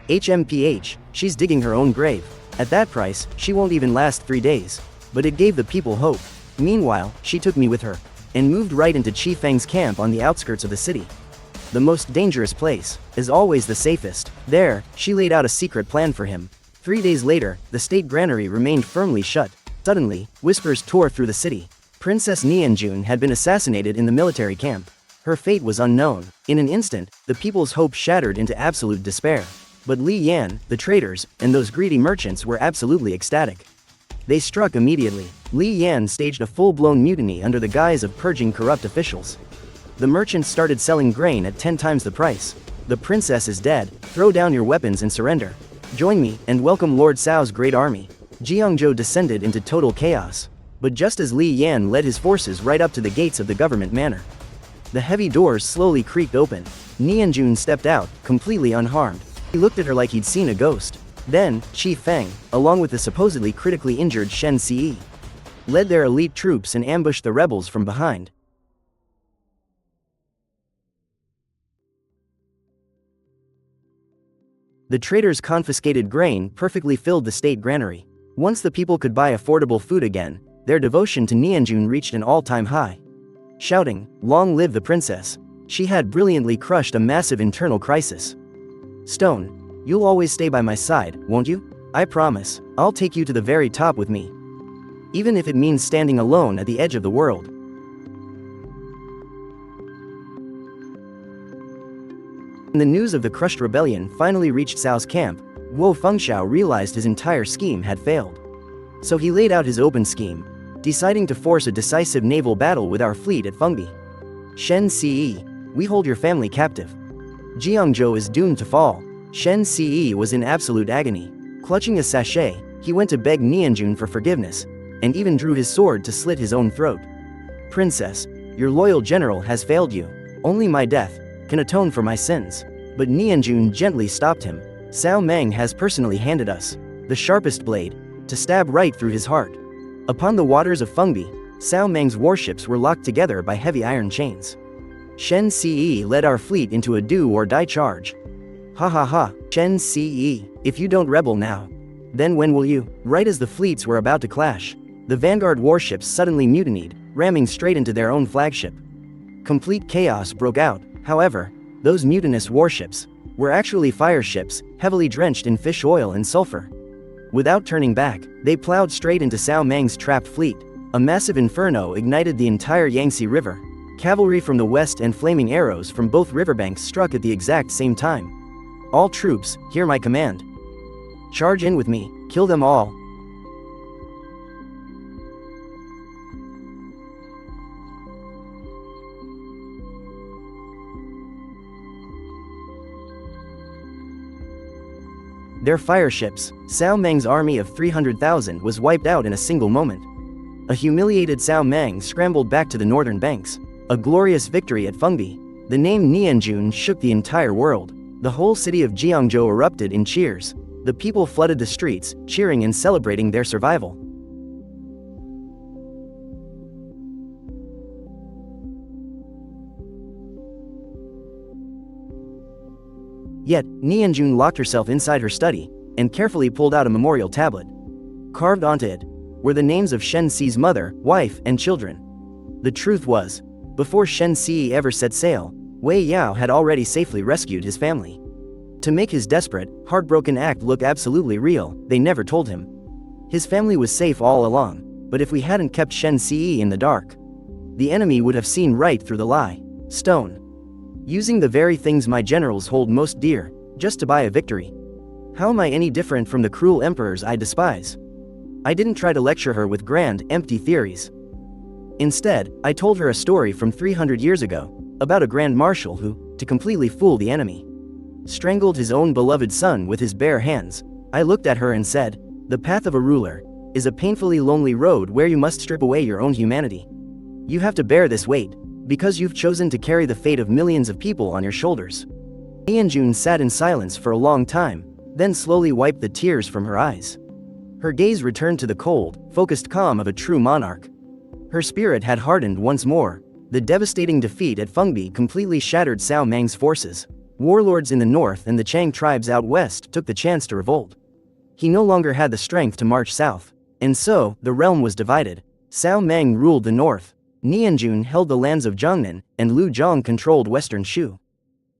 HMPH, she's digging her own grave. At that price, she won't even last 3 days. But it gave the people hope. Meanwhile, she took me with her, and moved right into Qi Feng's camp on the outskirts of the city. The most dangerous place is always the safest. There, she laid out a secret plan for him. 3 days later, the state granary remained firmly shut. Suddenly, whispers tore through the city. Princess Nianjun had been assassinated in the military camp. Her fate was unknown. In an instant, the people's hope shattered into absolute despair. But Li Yan, the traitors, and those greedy merchants were absolutely ecstatic. They struck immediately. Li Yan staged a full-blown mutiny under the guise of purging corrupt officials. The merchants started selling grain at 10 times the price. The princess is dead. Throw down your weapons and surrender. Join me and welcome Lord Cao's great army. Jiangzhou descended into total chaos. But just as Li Yan led his forces right up to the gates of the government manor, the heavy doors slowly creaked open. Nianjun stepped out, completely unharmed. He looked at her like he'd seen a ghost. Then, Qi Feng, along with the supposedly critically injured Shen Ce, led their elite troops and ambushed the rebels from behind. The traitors' confiscated grain perfectly filled the state granary. Once the people could buy affordable food again, their devotion to Nianjun reached an all-time high. Shouting, "Long live the princess!" she had brilliantly crushed a massive internal crisis. "Stone, you'll always stay by my side, won't you? I promise, I'll take you to the very top with me. Even if it means standing alone at the edge of the world." When the news of the crushed rebellion finally reached Cao's camp, Guo Fengxiao realized his entire scheme had failed. So he laid out his open scheme, deciding to force a decisive naval battle with our fleet at Fungi. "Shen Ce, we hold your family captive. Jiangzhou is doomed to fall." Shen Ce was in absolute agony. Clutching a sachet, he went to beg Nianjun for forgiveness, and even drew his sword to slit his own throat. "Princess, your loyal general has failed you. Only my death can atone for my sins." But Nianjun gently stopped him. "Cao Meng has personally handed us the sharpest blade to stab right through his heart." Upon the waters of Fungi, Cao Meng's warships were locked together by heavy iron chains. Shen Ce led our fleet into a do-or-die charge. "Ha ha ha, Shen Ce, if you don't rebel now, then when will you?" Right as the fleets were about to clash, the vanguard warships suddenly mutinied, ramming straight into their own flagship. Complete chaos broke out. However, those mutinous warships were actually fire ships, heavily drenched in fish oil and sulfur. Without turning back, they plowed straight into Cao Meng's trapped fleet. A massive inferno ignited the entire Yangtze River. Cavalry from the west and flaming arrows from both riverbanks struck at the exact same time. "All troops, hear my command. Charge in with me, kill them all." Their fire ships, Cao Meng's army of 300,000 was wiped out in a single moment. A humiliated Cao Meng scrambled back to the northern banks. A glorious victory at Fungi. The name Nianjun shook the entire world. The whole city of Jiangzhou erupted in cheers. The people flooded the streets, cheering and celebrating their survival. Yet, Nianjun locked herself inside her study and carefully pulled out a memorial tablet. Carved onto it were the names of Shen Si's mother, wife, and children. The truth was, before Shen Si ever set sail, Wei Yao had already safely rescued his family. To make his desperate, heartbroken act look absolutely real, they never told him. His family was safe all along, but if we hadn't kept Shen Si in the dark, the enemy would have seen right through the lie. Stone. Using the very things my generals hold most dear, just to buy a victory. How am I any different from the cruel emperors I despise? I didn't try to lecture her with grand, empty theories. Instead, I told her a story from 300 years ago, about a grand marshal who, to completely fool the enemy, strangled his own beloved son with his bare hands. I looked at her and said, "The path of a ruler is a painfully lonely road where you must strip away your own humanity. You have to bear this weight, because you've chosen to carry the fate of millions of people on your shoulders." Nianjun sat in silence for a long time, then slowly wiped the tears from her eyes. Her gaze returned to the cold, focused calm of a true monarch. Her spirit had hardened once more. The devastating defeat at Fungi completely shattered Cao Mang's forces. Warlords in the north and the Chang tribes out west took the chance to revolt. He no longer had the strength to march south, and so, the realm was divided. Cao Mang ruled the north, Nianjun held the lands of Jiangnan, and Lu Zhang controlled western Shu.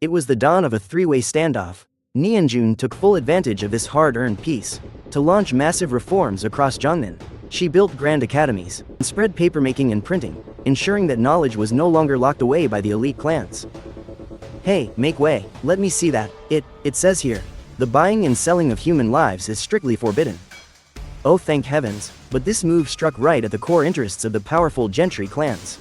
It was the dawn of a three-way standoff. Nianjun took full advantage of this hard-earned peace to launch massive reforms across Jiangnan. She built grand academies and spread papermaking and printing, ensuring that knowledge was no longer locked away by the elite clans. "Hey, make way, let me see that. It says here, the buying and selling of human lives is strictly forbidden." Oh, thank heavens, but this move struck right at the core interests of the powerful gentry clans.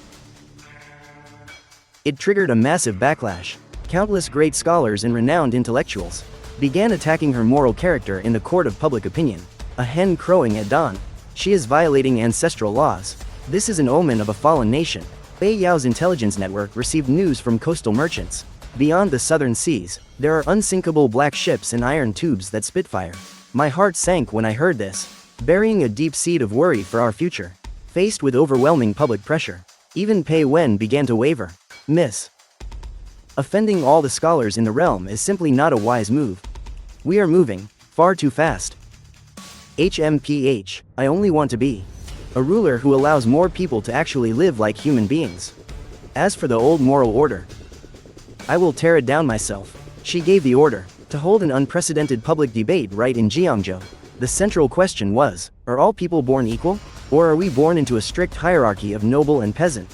It triggered a massive backlash. Countless great scholars and renowned intellectuals began attacking her moral character in the court of public opinion. A hen crowing at dawn. She is violating ancestral laws. This is an omen of a fallen nation. Wei Yao's intelligence network received news from coastal merchants. Beyond the southern seas, there are unsinkable black ships and iron tubes that spit fire. My heart sank when I heard this, burying a deep seed of worry for our future. Faced with overwhelming public pressure, even Pei Wen began to waver. Miss. Offending all the scholars in the realm is simply not a wise move. We are moving far too fast. HMPH, I only want to be a ruler who allows more people to actually live like human beings. As for the old moral order, I will tear it down myself. She gave the order to hold an unprecedented public debate right in Jiangzhou. The central question was, are all people born equal? Or are we born into a strict hierarchy of noble and peasant?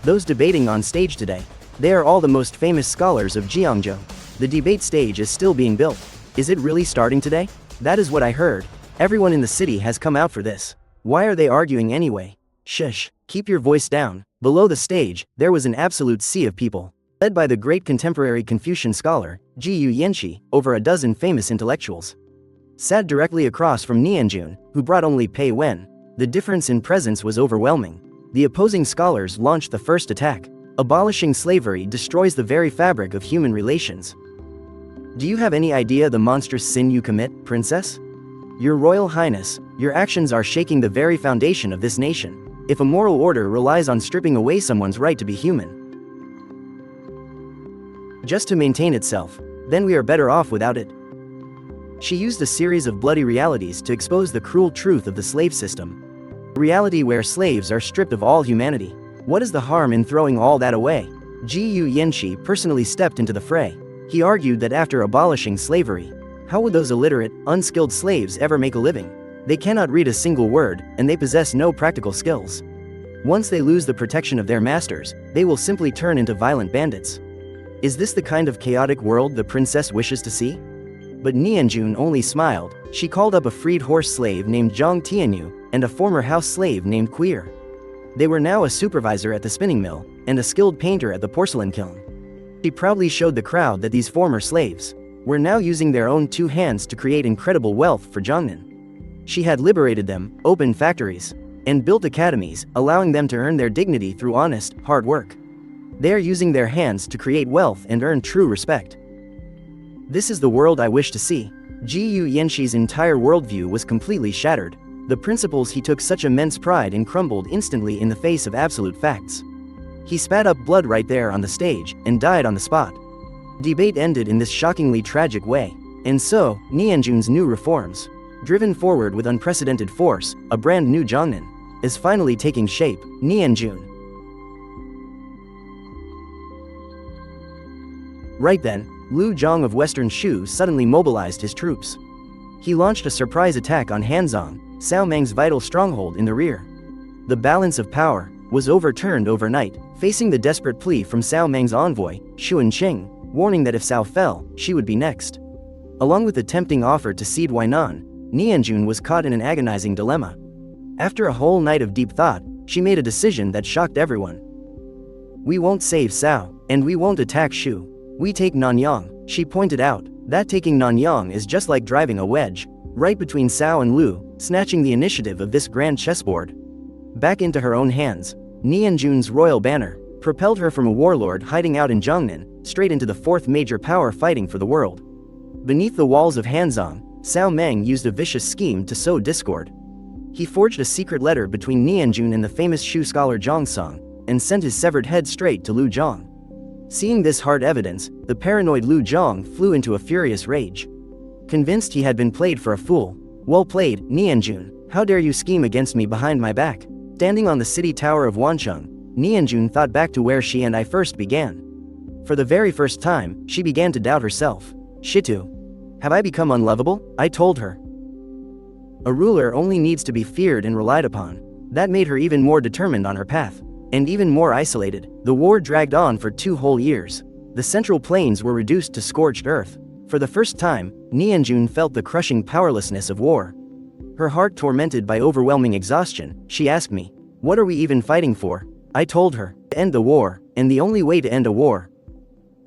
Those debating on stage today, they are all the most famous scholars of Jiangzhou. The debate stage is still being built. Is it really starting today? That is what I heard. Everyone in the city has come out for this. Why are they arguing anyway? Shush, keep your voice down. Below the stage, there was an absolute sea of people, led by the great contemporary Confucian scholar, Jiyu Yanxi, over a dozen famous intellectuals. Sat directly across from Nianjun, who brought only Pei Wen. The difference in presence was overwhelming. The opposing scholars launched the first attack. Abolishing slavery destroys the very fabric of human relations. Do you have any idea the monstrous sin you commit, princess? Your Royal Highness, your actions are shaking the very foundation of this nation. If a moral order relies on stripping away someone's right to be human, just to maintain itself, then we are better off without it. She used a series of bloody realities to expose the cruel truth of the slave system. A reality where slaves are stripped of all humanity. What is the harm in throwing all that away? Jiyu Yanxi personally stepped into the fray. He argued that after abolishing slavery, how would those illiterate, unskilled slaves ever make a living? They cannot read a single word, and they possess no practical skills. Once they lose the protection of their masters, they will simply turn into violent bandits. Is this the kind of chaotic world the princess wishes to see? But Nianjun only smiled. She called up a freed horse slave named Zhang Tianyu, and a former house slave named Queer. They were now a supervisor at the spinning mill, and a skilled painter at the porcelain kiln. She proudly showed the crowd that these former slaves were now using their own two hands to create incredible wealth for Jiangnan. She had liberated them, opened factories, and built academies, allowing them to earn their dignity through honest, hard work. They are using their hands to create wealth and earn true respect. This is the world I wish to see. Jiyu Yanxi's entire worldview was completely shattered. The principles he took such immense pride in crumbled instantly in the face of absolute facts. He spat up blood right there on the stage, and died on the spot. Debate ended in this shockingly tragic way. And so, Nianjun's new reforms, driven forward with unprecedented force, a brand new Zhongnan, is finally taking shape. Nianjun. Right then, Lu Zhong of Western Shu suddenly mobilized his troops. He launched a surprise attack on Hanzong, Cao Meng's vital stronghold in the rear. The balance of power was overturned overnight, facing the desperate plea from Cao Meng's envoy, Xuan Qing, warning that if Cao fell, she would be next. Along with the tempting offer to cede Huainan, Nianjun was caught in an agonizing dilemma. After a whole night of deep thought, she made a decision that shocked everyone. We won't save Cao, and we won't attack Shu. We take Nanyang, she pointed out. That taking Nanyang is just like driving a wedge, right between Cao and Lu, snatching the initiative of this grand chessboard back into her own hands. Nianjun's royal banner propelled her from a warlord hiding out in Zhongnan, straight into the fourth major power fighting for the world. Beneath the walls of Hanzong, Cao Meng used a vicious scheme to sow discord. He forged a secret letter between Nianjun and the famous Shu scholar Zhang Song, and sent his severed head straight to Lu Zhong. Seeing this hard evidence, the paranoid Lu Zhong flew into a furious rage. Convinced he had been played for a fool. Well played, Nianjun, how dare you scheme against me behind my back? Standing on the city tower of Wancheng, Nianjun thought back to where she and I first began. For the very first time, she began to doubt herself. Shitu. Have I become unlovable? I told her. A ruler only needs to be feared and relied upon. That made her even more determined on her path. And even more isolated. The war dragged on for 2 whole years. The central plains were reduced to scorched earth. For the first time, Nianjun felt the crushing powerlessness of war. Her heart tormented by overwhelming exhaustion, she asked me, "What are we even fighting for?" I told her, "To end the war, and the only way to end a war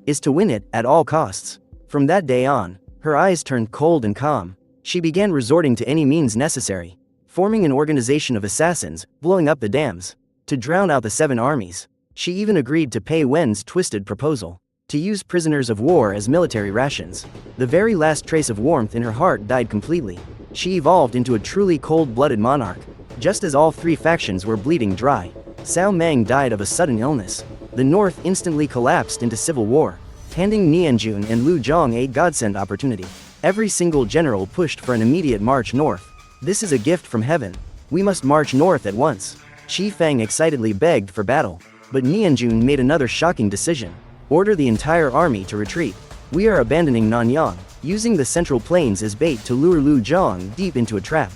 is to win it at all costs." From that day on, her eyes turned cold and calm. She began resorting to any means necessary, forming an organization of assassins, blowing up the dams, to drown out the 7 armies. She even agreed to pay Wen's twisted proposal to use prisoners of war as military rations. The very last trace of warmth in her heart died completely. She evolved into a truly cold-blooded monarch. Just as all 3 factions were bleeding dry, Cao Meng died of a sudden illness. The north instantly collapsed into civil war, handing Nianjun and Lu Zhong a godsend opportunity. Every single general pushed for an immediate march north. "This is a gift from heaven. We must march north at once." Qi Feng excitedly begged for battle. But Nianjun made another shocking decision. Order the entire army to retreat. We are abandoning Nanyang, using the central plains as bait to lure Lu Zhong deep into a trap.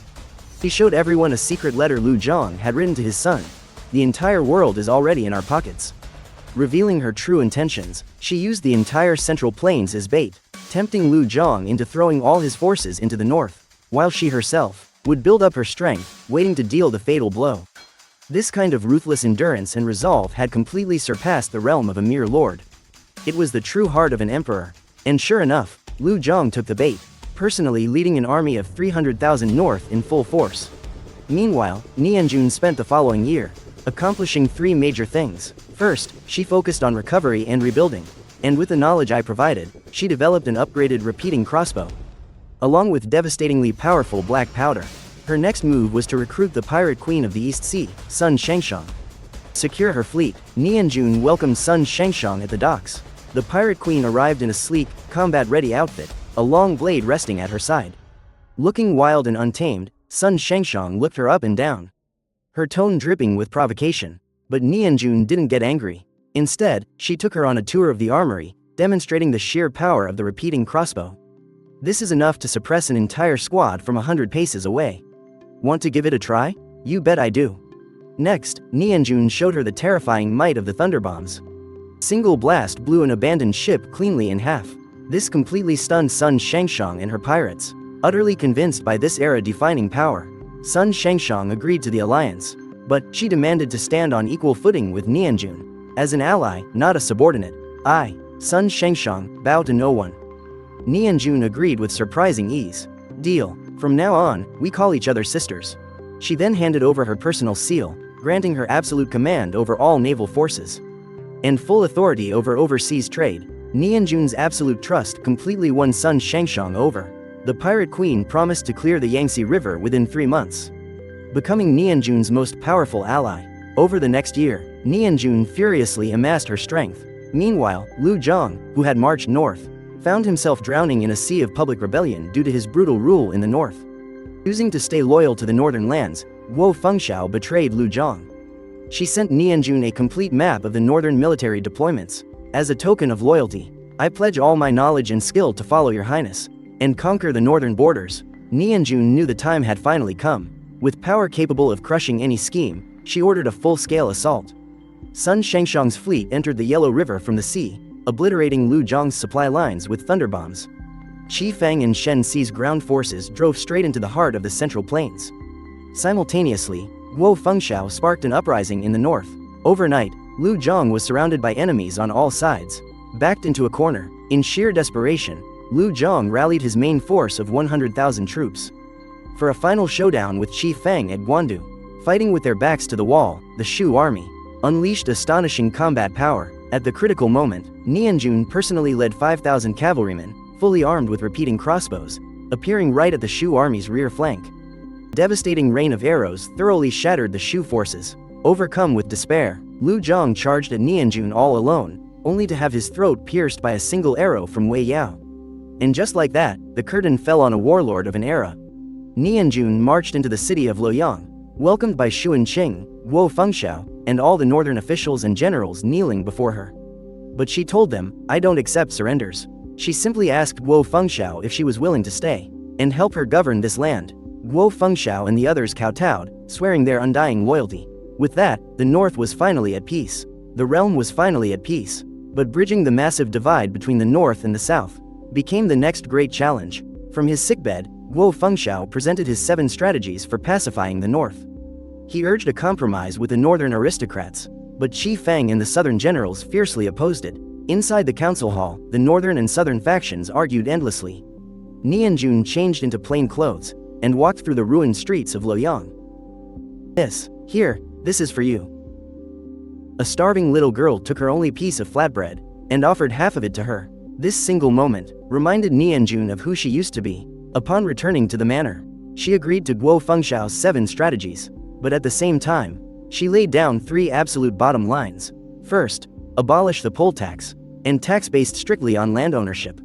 He showed everyone a secret letter Lu Zhong had written to his son. "The entire world is already in our pockets." Revealing her true intentions, she used the entire central plains as bait, tempting Lu Zhong into throwing all his forces into the north, while she herself would build up her strength, waiting to deal the fatal blow. This kind of ruthless endurance and resolve had completely surpassed the realm of a mere lord. It was the true heart of an emperor. And sure enough, Lu Zhong took the bait, personally leading an army of 300,000 north in full force. Meanwhile, Nianjun spent the following year accomplishing 3 major things. First, she focused on recovery and rebuilding, and with the knowledge I provided, she developed an upgraded repeating crossbow, along with devastatingly powerful black powder. Her next move was to recruit the pirate queen of the East Sea, Sun Shengshang. Secure her fleet. Nianjun welcomed Sun Shengshang at the docks. The pirate queen arrived in a sleek, combat-ready outfit, a long blade resting at her side. Looking wild and untamed, Sun Shengshang looked her up and down, her tone dripping with provocation. But Nianjun didn't get angry. Instead, she took her on a tour of the armory, demonstrating the sheer power of the repeating crossbow. "This is enough to suppress an entire squad from 100 paces away. Want to give it a try? You bet I do." Next, Nianjun showed her the terrifying might of the thunderbombs. Single blast blew an abandoned ship cleanly in half. This completely stunned Sun Shengshang and her pirates. Utterly convinced by this era-defining power, Sun Shengshang agreed to the alliance. But she demanded to stand on equal footing with Nianjun, as an ally, not a subordinate. I, Sun Shengshang, bow to no one. Nianjun agreed with surprising ease. "Deal. From now on, we call each other sisters." She then handed over her personal seal, granting her absolute command over all naval forces and full authority over overseas trade. Nianjun's absolute trust completely won Sun Shengshang over. The pirate queen promised to clear the Yangtze River within 3 months, becoming Nianjun's most powerful ally. Over the next year, Nianjun furiously amassed her strength. Meanwhile, Lu Zhang, who had marched north, found himself drowning in a sea of public rebellion due to his brutal rule in the north. Choosing to stay loyal to the northern lands, Guo Fengxiao betrayed Lu Zhang. She sent Nianjun a complete map of the northern military deployments. As a token of loyalty, I pledge all my knowledge and skill to follow your highness and conquer the northern borders. Nianjun knew the time had finally come. With power capable of crushing any scheme, she ordered a full-scale assault. Sun Shengshang's fleet entered the Yellow River from the sea, obliterating Lu Zhang's supply lines with thunderbombs. Qi Feng and Shen Xi's ground forces drove straight into the heart of the Central Plains. Simultaneously, Guo Fengxiao sparked an uprising in the north. Overnight, Lu Zhang was surrounded by enemies on all sides. Backed into a corner, in sheer desperation, Lu Zhang rallied his main force of 100,000 troops for a final showdown with Qi Feng at Guandu. Fighting with their backs to the wall, the Shu army unleashed astonishing combat power. At the critical moment, Nianjun personally led 5,000 cavalrymen, fully armed with repeating crossbows, appearing right at the Shu army's rear flank. Devastating rain of arrows thoroughly shattered the Shu forces. Overcome with despair, Lu Zhang charged at Nianjun all alone, only to have his throat pierced by a single arrow from Wei Yao. And just like that, the curtain fell on a warlord of an era. Nianjun marched into the city of Luoyang, welcomed by Xuan Qing, Guo Fengxiao, and all the northern officials and generals kneeling before her. But she told them, "I don't accept surrenders." She simply asked Guo Fengxiao if she was willing to stay and help her govern this land. Guo Fengxiao and the others kowtowed, swearing their undying loyalty. With that, the north was finally at peace. The realm was finally at peace. But bridging the massive divide between the north and the south became the next great challenge. From his sickbed, Guo Fengxiao presented his 7 strategies for pacifying the north. He urged a compromise with the northern aristocrats, but Qi Feng and the southern generals fiercely opposed it. Inside the council hall, the northern and southern factions argued endlessly. Nianjun changed into plain clothes and walked through the ruined streets of Luoyang. This is for you." A starving little girl took her only piece of flatbread and offered half of it to her. This single moment reminded Nianjun of who she used to be. Upon returning to the manor, she agreed to Guo Fengxiao's 7 strategies, but at the same time, she laid down 3 absolute bottom lines. First, abolish the poll tax and tax based strictly on land ownership.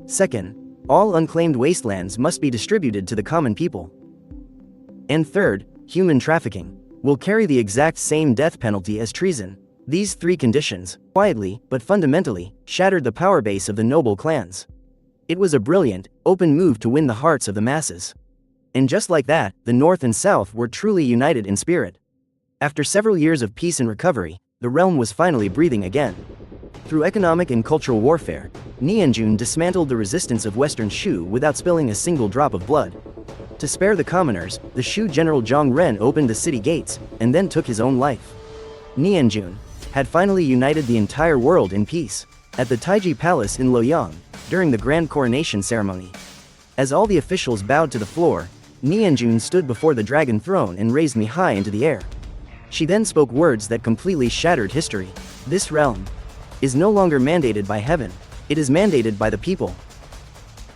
Second, all unclaimed wastelands must be distributed to the common people. And third, human trafficking will carry the exact same death penalty as treason. These 3 conditions, quietly but fundamentally, shattered the power base of the noble clans. It was a brilliant, open move to win the hearts of the masses. And just like that, the North and South were truly united in spirit. After several years of peace and recovery, the realm was finally breathing again. Through economic and cultural warfare, Nianjun dismantled the resistance of Western Shu without spilling a single drop of blood. To spare the commoners, the Shu general Zhang Ren opened the city gates and then took his own life. Nianjun had finally united the entire world in peace. At the Taiji Palace in Luoyang, during the grand coronation ceremony, as all the officials bowed to the floor, Nianjun stood before the dragon throne and raised me high into the air. She then spoke words that completely shattered history. This realm is no longer mandated by heaven, it is mandated by the people.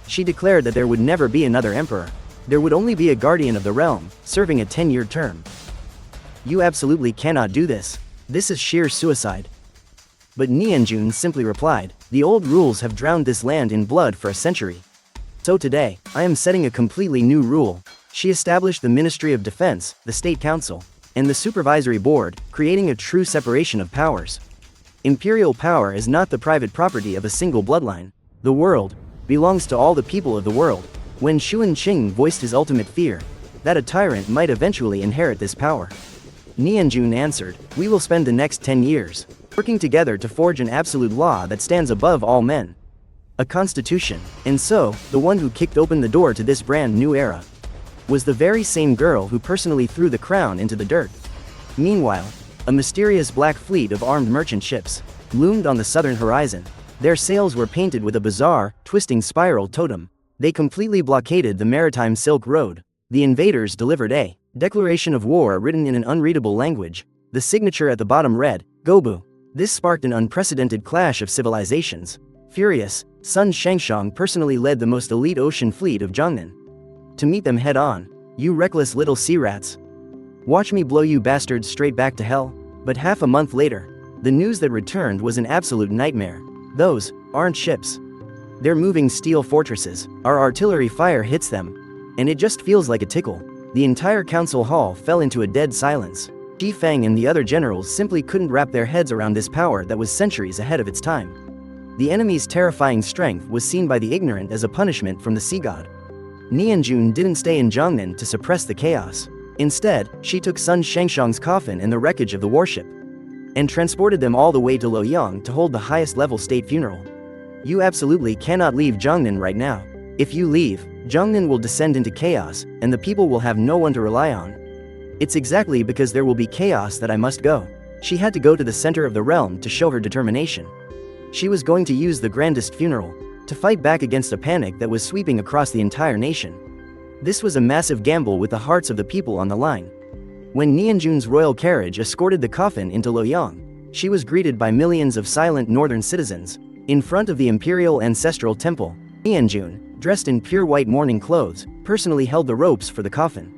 She declared that there would never be another emperor. There would only be a guardian of the realm, serving a 10-year term. "You absolutely cannot do this. This is sheer suicide." But Nianjun simply replied, "The old rules have drowned this land in blood for a century. So today, I am setting a completely new rule." She established the Ministry of Defense, the State Council, and the Supervisory Board, creating a true separation of powers. Imperial power is not the private property of a single bloodline. The world belongs to all the people of the world. When Xuan Qing voiced his ultimate fear, that a tyrant might eventually inherit this power, Nianjun answered, "We will spend the next 10 years working together to forge an absolute law that stands above all men. A constitution." And so, the one who kicked open the door to this brand new era was the very same girl who personally threw the crown into the dirt. Meanwhile, a mysterious black fleet of armed merchant ships loomed on the southern horizon. Their sails were painted with a bizarre, twisting spiral totem. They completely blockaded the maritime Silk Road. The invaders delivered a declaration of war written in an unreadable language. The signature at the bottom read, "Gobu." This sparked an unprecedented clash of civilizations. Furious, Sun Shengshang personally led the most elite ocean fleet of Jiangnan to meet them head-on. "You reckless little sea rats. Watch me blow you bastards straight back to hell." But half a month later, The news that returned was an absolute nightmare. Those aren't ships. They're moving steel fortresses. Our artillery fire hits them. And it just feels like a tickle. The entire council hall fell into a dead silence. Xi Feng and the other generals simply couldn't wrap their heads around this power that was centuries ahead of its time. The enemy's terrifying strength was seen by the ignorant as a punishment from the sea god. Nianjun didn't stay in Zhongnan to suppress the chaos. Instead, she took Sun Shangshang's coffin and the wreckage of the warship, and transported them all the way to Luoyang to hold the highest-level state funeral. You absolutely cannot leave Zhongnan right now. If you leave, Zhongnan will descend into chaos, and the people will have no one to rely on. It's exactly because there will be chaos that I must go. She had to go to the center of the realm to show her determination. She was going to use the grandest funeral to fight back against a panic that was sweeping across the entire nation. This was a massive gamble with the hearts of the people on the line. When Nianjun's royal carriage escorted the coffin into Luoyang, she was greeted by millions of silent northern citizens. In front of the Imperial Ancestral Temple, Nianjun, dressed in pure white mourning clothes, personally held the ropes for the coffin.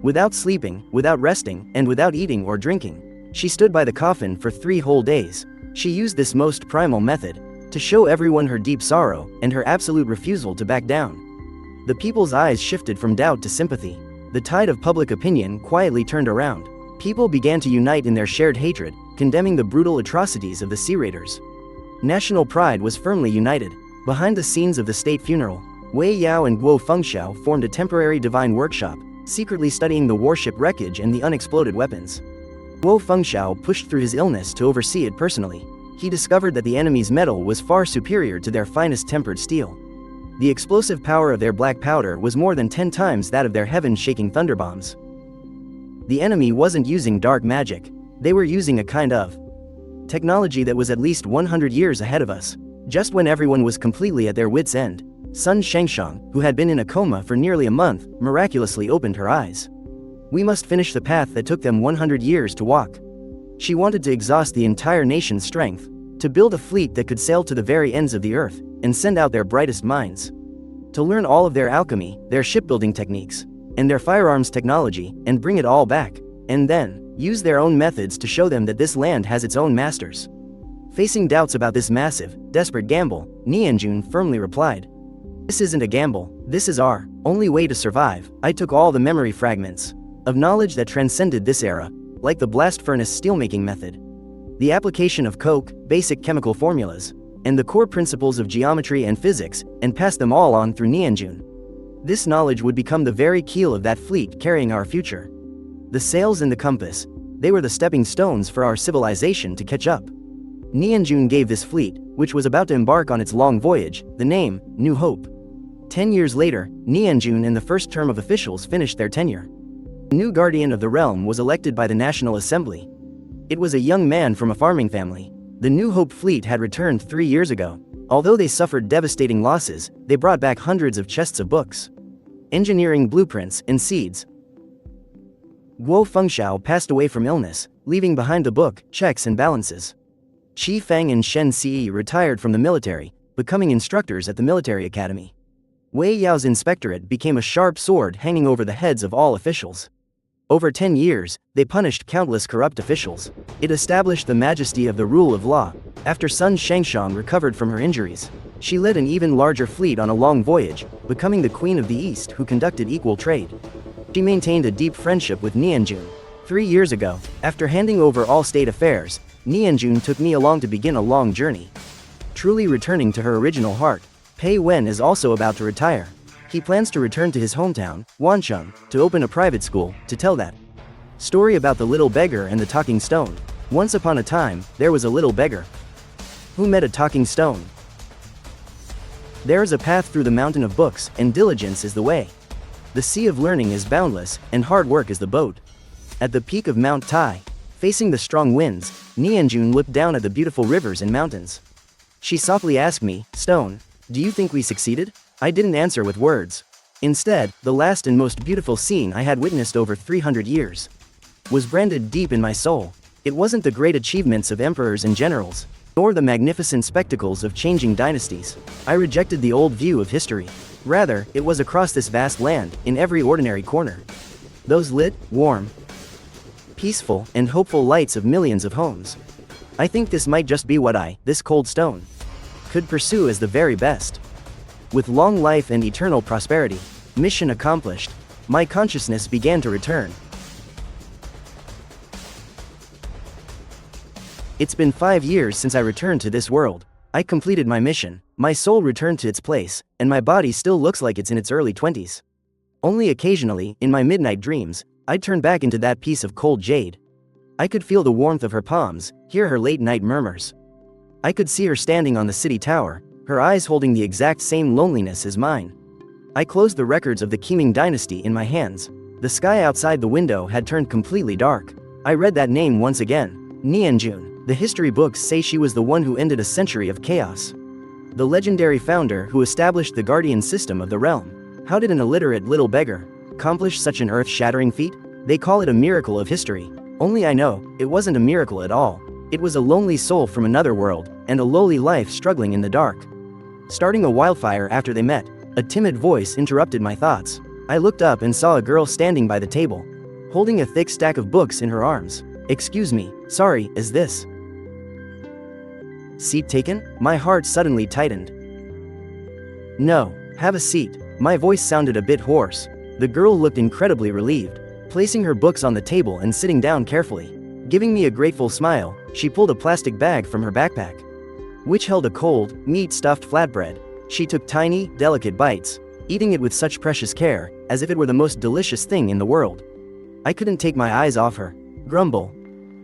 Without sleeping, without resting, and without eating or drinking, she stood by the coffin for 3 whole days. She used this most primal method to show everyone her deep sorrow and her absolute refusal to back down. The people's eyes shifted from doubt to sympathy. The tide of public opinion quietly turned around. People began to unite in their shared hatred, condemning the brutal atrocities of the Sea Raiders. National pride was firmly united. Behind the scenes of the state funeral, Wei Yao and Guo Fengxiao formed a temporary divine workshop, secretly studying the warship wreckage and the unexploded weapons. Guo Fengxiao pushed through his illness to oversee it personally. He discovered that the enemy's metal was far superior to their finest tempered steel. The explosive power of their black powder was more than 10 times that of their heaven-shaking thunderbombs. The enemy wasn't using dark magic. They were using a kind of technology that was at least 100 years ahead of us. Just when everyone was completely at their wits' end, Sun Shangshang, who had been in a coma for nearly a month, miraculously opened her eyes. We must finish the path that took them 100 years to walk. She wanted to exhaust the entire nation's strength, to build a fleet that could sail to the very ends of the earth, and send out their brightest minds. To learn all of their alchemy, their shipbuilding techniques, and their firearms technology, and bring it all back, and then use their own methods to show them that this land has its own masters. Facing doubts about this massive, desperate gamble, Nianjun firmly replied, "This isn't a gamble, this is our only way to survive." I took all the memory fragments of knowledge that transcended this era, like the blast furnace steelmaking method, the application of coke, basic chemical formulas, and the core principles of geometry and physics, and passed them all on through Nianjun. This knowledge would become the very keel of that fleet carrying our future. The sails and the compass, they were the stepping stones for our civilization to catch up. Nianjun gave this fleet, which was about to embark on its long voyage, the name, New Hope. 10 years later, Nianjun and the first term of officials finished their tenure. The new guardian of the realm was elected by the National Assembly. It was a young man from a farming family. The New Hope fleet had returned 3 years ago. Although they suffered devastating losses, they brought back hundreds of chests of books, engineering blueprints, and seeds. Guo Fengxiao passed away from illness, leaving behind the book, checks and balances. Qi Feng and Shen Si retired from the military, becoming instructors at the military academy. Wei Yao's inspectorate became a sharp sword hanging over the heads of all officials. Over 10 years, they punished countless corrupt officials. It established the majesty of the rule of law. After Sun Shangshang recovered from her injuries, she led an even larger fleet on a long voyage, becoming the Queen of the East who conducted equal trade. She maintained a deep friendship with Nianjun. 3 years ago, after handing over all state affairs, Nianjun took me along to begin a long journey. Truly returning to her original heart. Pei Wen is also about to retire. He plans to return to his hometown, Wancheng, to open a private school, to tell that story about the little beggar and the talking stone. Once upon a time, there was a little beggar who met a talking stone. There is a path through the mountain of books, and diligence is the way. The sea of learning is boundless, and hard work is the boat. At the peak of Mount Tai, facing the strong winds, Nianjun looked down at the beautiful rivers and mountains. She softly asked me, "Stone, do you think we succeeded?" I didn't answer with words. Instead, the last and most beautiful scene I had witnessed over 300 years was branded deep in my soul. It wasn't the great achievements of emperors and generals, nor the magnificent spectacles of changing dynasties. I rejected the old view of history. Rather, it was across this vast land, in every ordinary corner. Those lit, warm, peaceful, and hopeful lights of millions of homes. I think this might just be what this cold stone, could pursue as the very best. With long life and eternal prosperity, mission accomplished, my consciousness began to return. It's been 5 years since I returned to this world. I completed my mission, my soul returned to its place, and my body still looks like it's in its early 20s. Only occasionally, in my midnight dreams, I'd turn back into that piece of cold jade. I could feel the warmth of her palms, hear her late-night murmurs. I could see her standing on the city tower, her eyes holding the exact same loneliness as mine. I closed the records of the Qiming dynasty in my hands. The sky outside the window had turned completely dark. I read that name once again, Nianjun. The history books say she was the one who ended a century of chaos. The legendary founder who established the guardian system of the realm. How did an illiterate little beggar accomplish such an earth-shattering feat? They call it a miracle of history. Only I know, it wasn't a miracle at all. It was a lonely soul from another world, and a lowly life struggling in the dark. Starting a wildfire after they met, a timid voice interrupted my thoughts. I looked up and saw a girl standing by the table, holding a thick stack of books in her arms. "Excuse me, sorry, is this seat taken?" My heart suddenly tightened. "No, have a seat." My voice sounded a bit hoarse. The girl looked incredibly relieved, placing her books on the table and sitting down carefully. Giving me a grateful smile, she pulled a plastic bag from her backpack, which held a cold, meat-stuffed flatbread. She took tiny, delicate bites, eating it with such precious care, as if it were the most delicious thing in the world. I couldn't take my eyes off her. Grumble.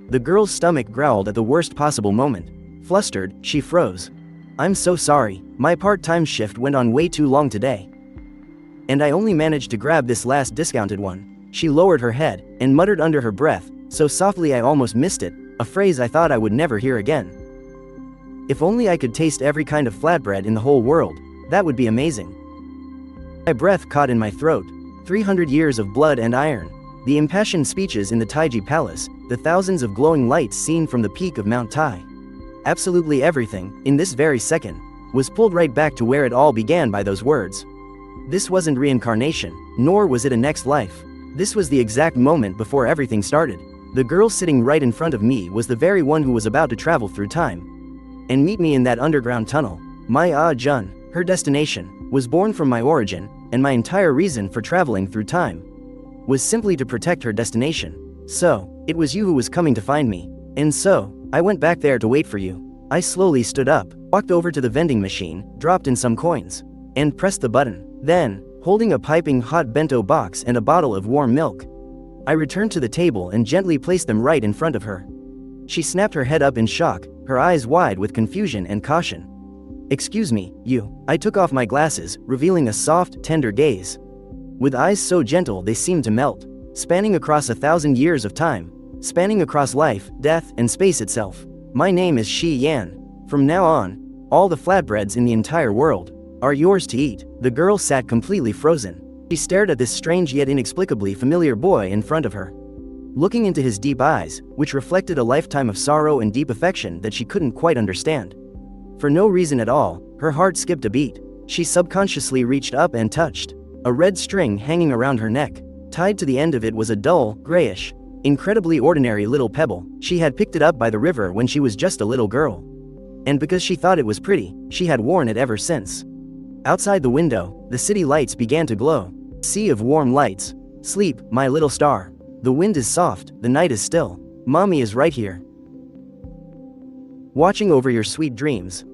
The girl's stomach growled at the worst possible moment. Flustered, she froze. "I'm so sorry, my part-time shift went on way too long today, and I only managed to grab this last discounted one." She lowered her head, and muttered under her breath, so softly I almost missed it, a phrase I thought I would never hear again. If only I could taste every kind of flatbread in the whole world, that would be amazing. My breath caught in my throat. 300 years of blood and iron. The impassioned speeches in the Taiji Palace, the thousands of glowing lights seen from the peak of Mount Tai. Absolutely everything, in this very second, was pulled right back to where it all began by those words. This wasn't reincarnation, nor was it a next life. This was the exact moment before everything started. The girl sitting right in front of me was the very one who was about to travel through time and meet me in that underground tunnel. My Jun, her destination, was born from my origin, and my entire reason for traveling through time was simply to protect her destination. So, it was you who was coming to find me. And so, I went back there to wait for you. I slowly stood up, walked over to the vending machine, dropped in some coins, and pressed the button. Then, holding a piping hot bento box and a bottle of warm milk, I returned to the table and gently placed them right in front of her. She snapped her head up in shock, her eyes wide with confusion and caution. "Excuse me, you." I took off my glasses, revealing a soft, tender gaze. With eyes so gentle they seemed to melt, spanning across 1,000 years of time, spanning across life, death, and space itself. "My name is Shi Yan. From now on, all the flatbreads in the entire world are yours to eat." The girl sat completely frozen. She stared at this strange yet inexplicably familiar boy in front of her, looking into his deep eyes, which reflected a lifetime of sorrow and deep affection that she couldn't quite understand. For no reason at all, her heart skipped a beat. She subconsciously reached up and touched a red string hanging around her neck. Tied to the end of it was a dull, grayish, incredibly ordinary little pebble. She had picked it up by the river when she was just a little girl, and because she thought it was pretty, she had worn it ever since. Outside the window, the city lights began to glow. Sea of warm lights. "Sleep, my little star. The wind is soft, the night is still. Mommy is right here, watching over your sweet dreams."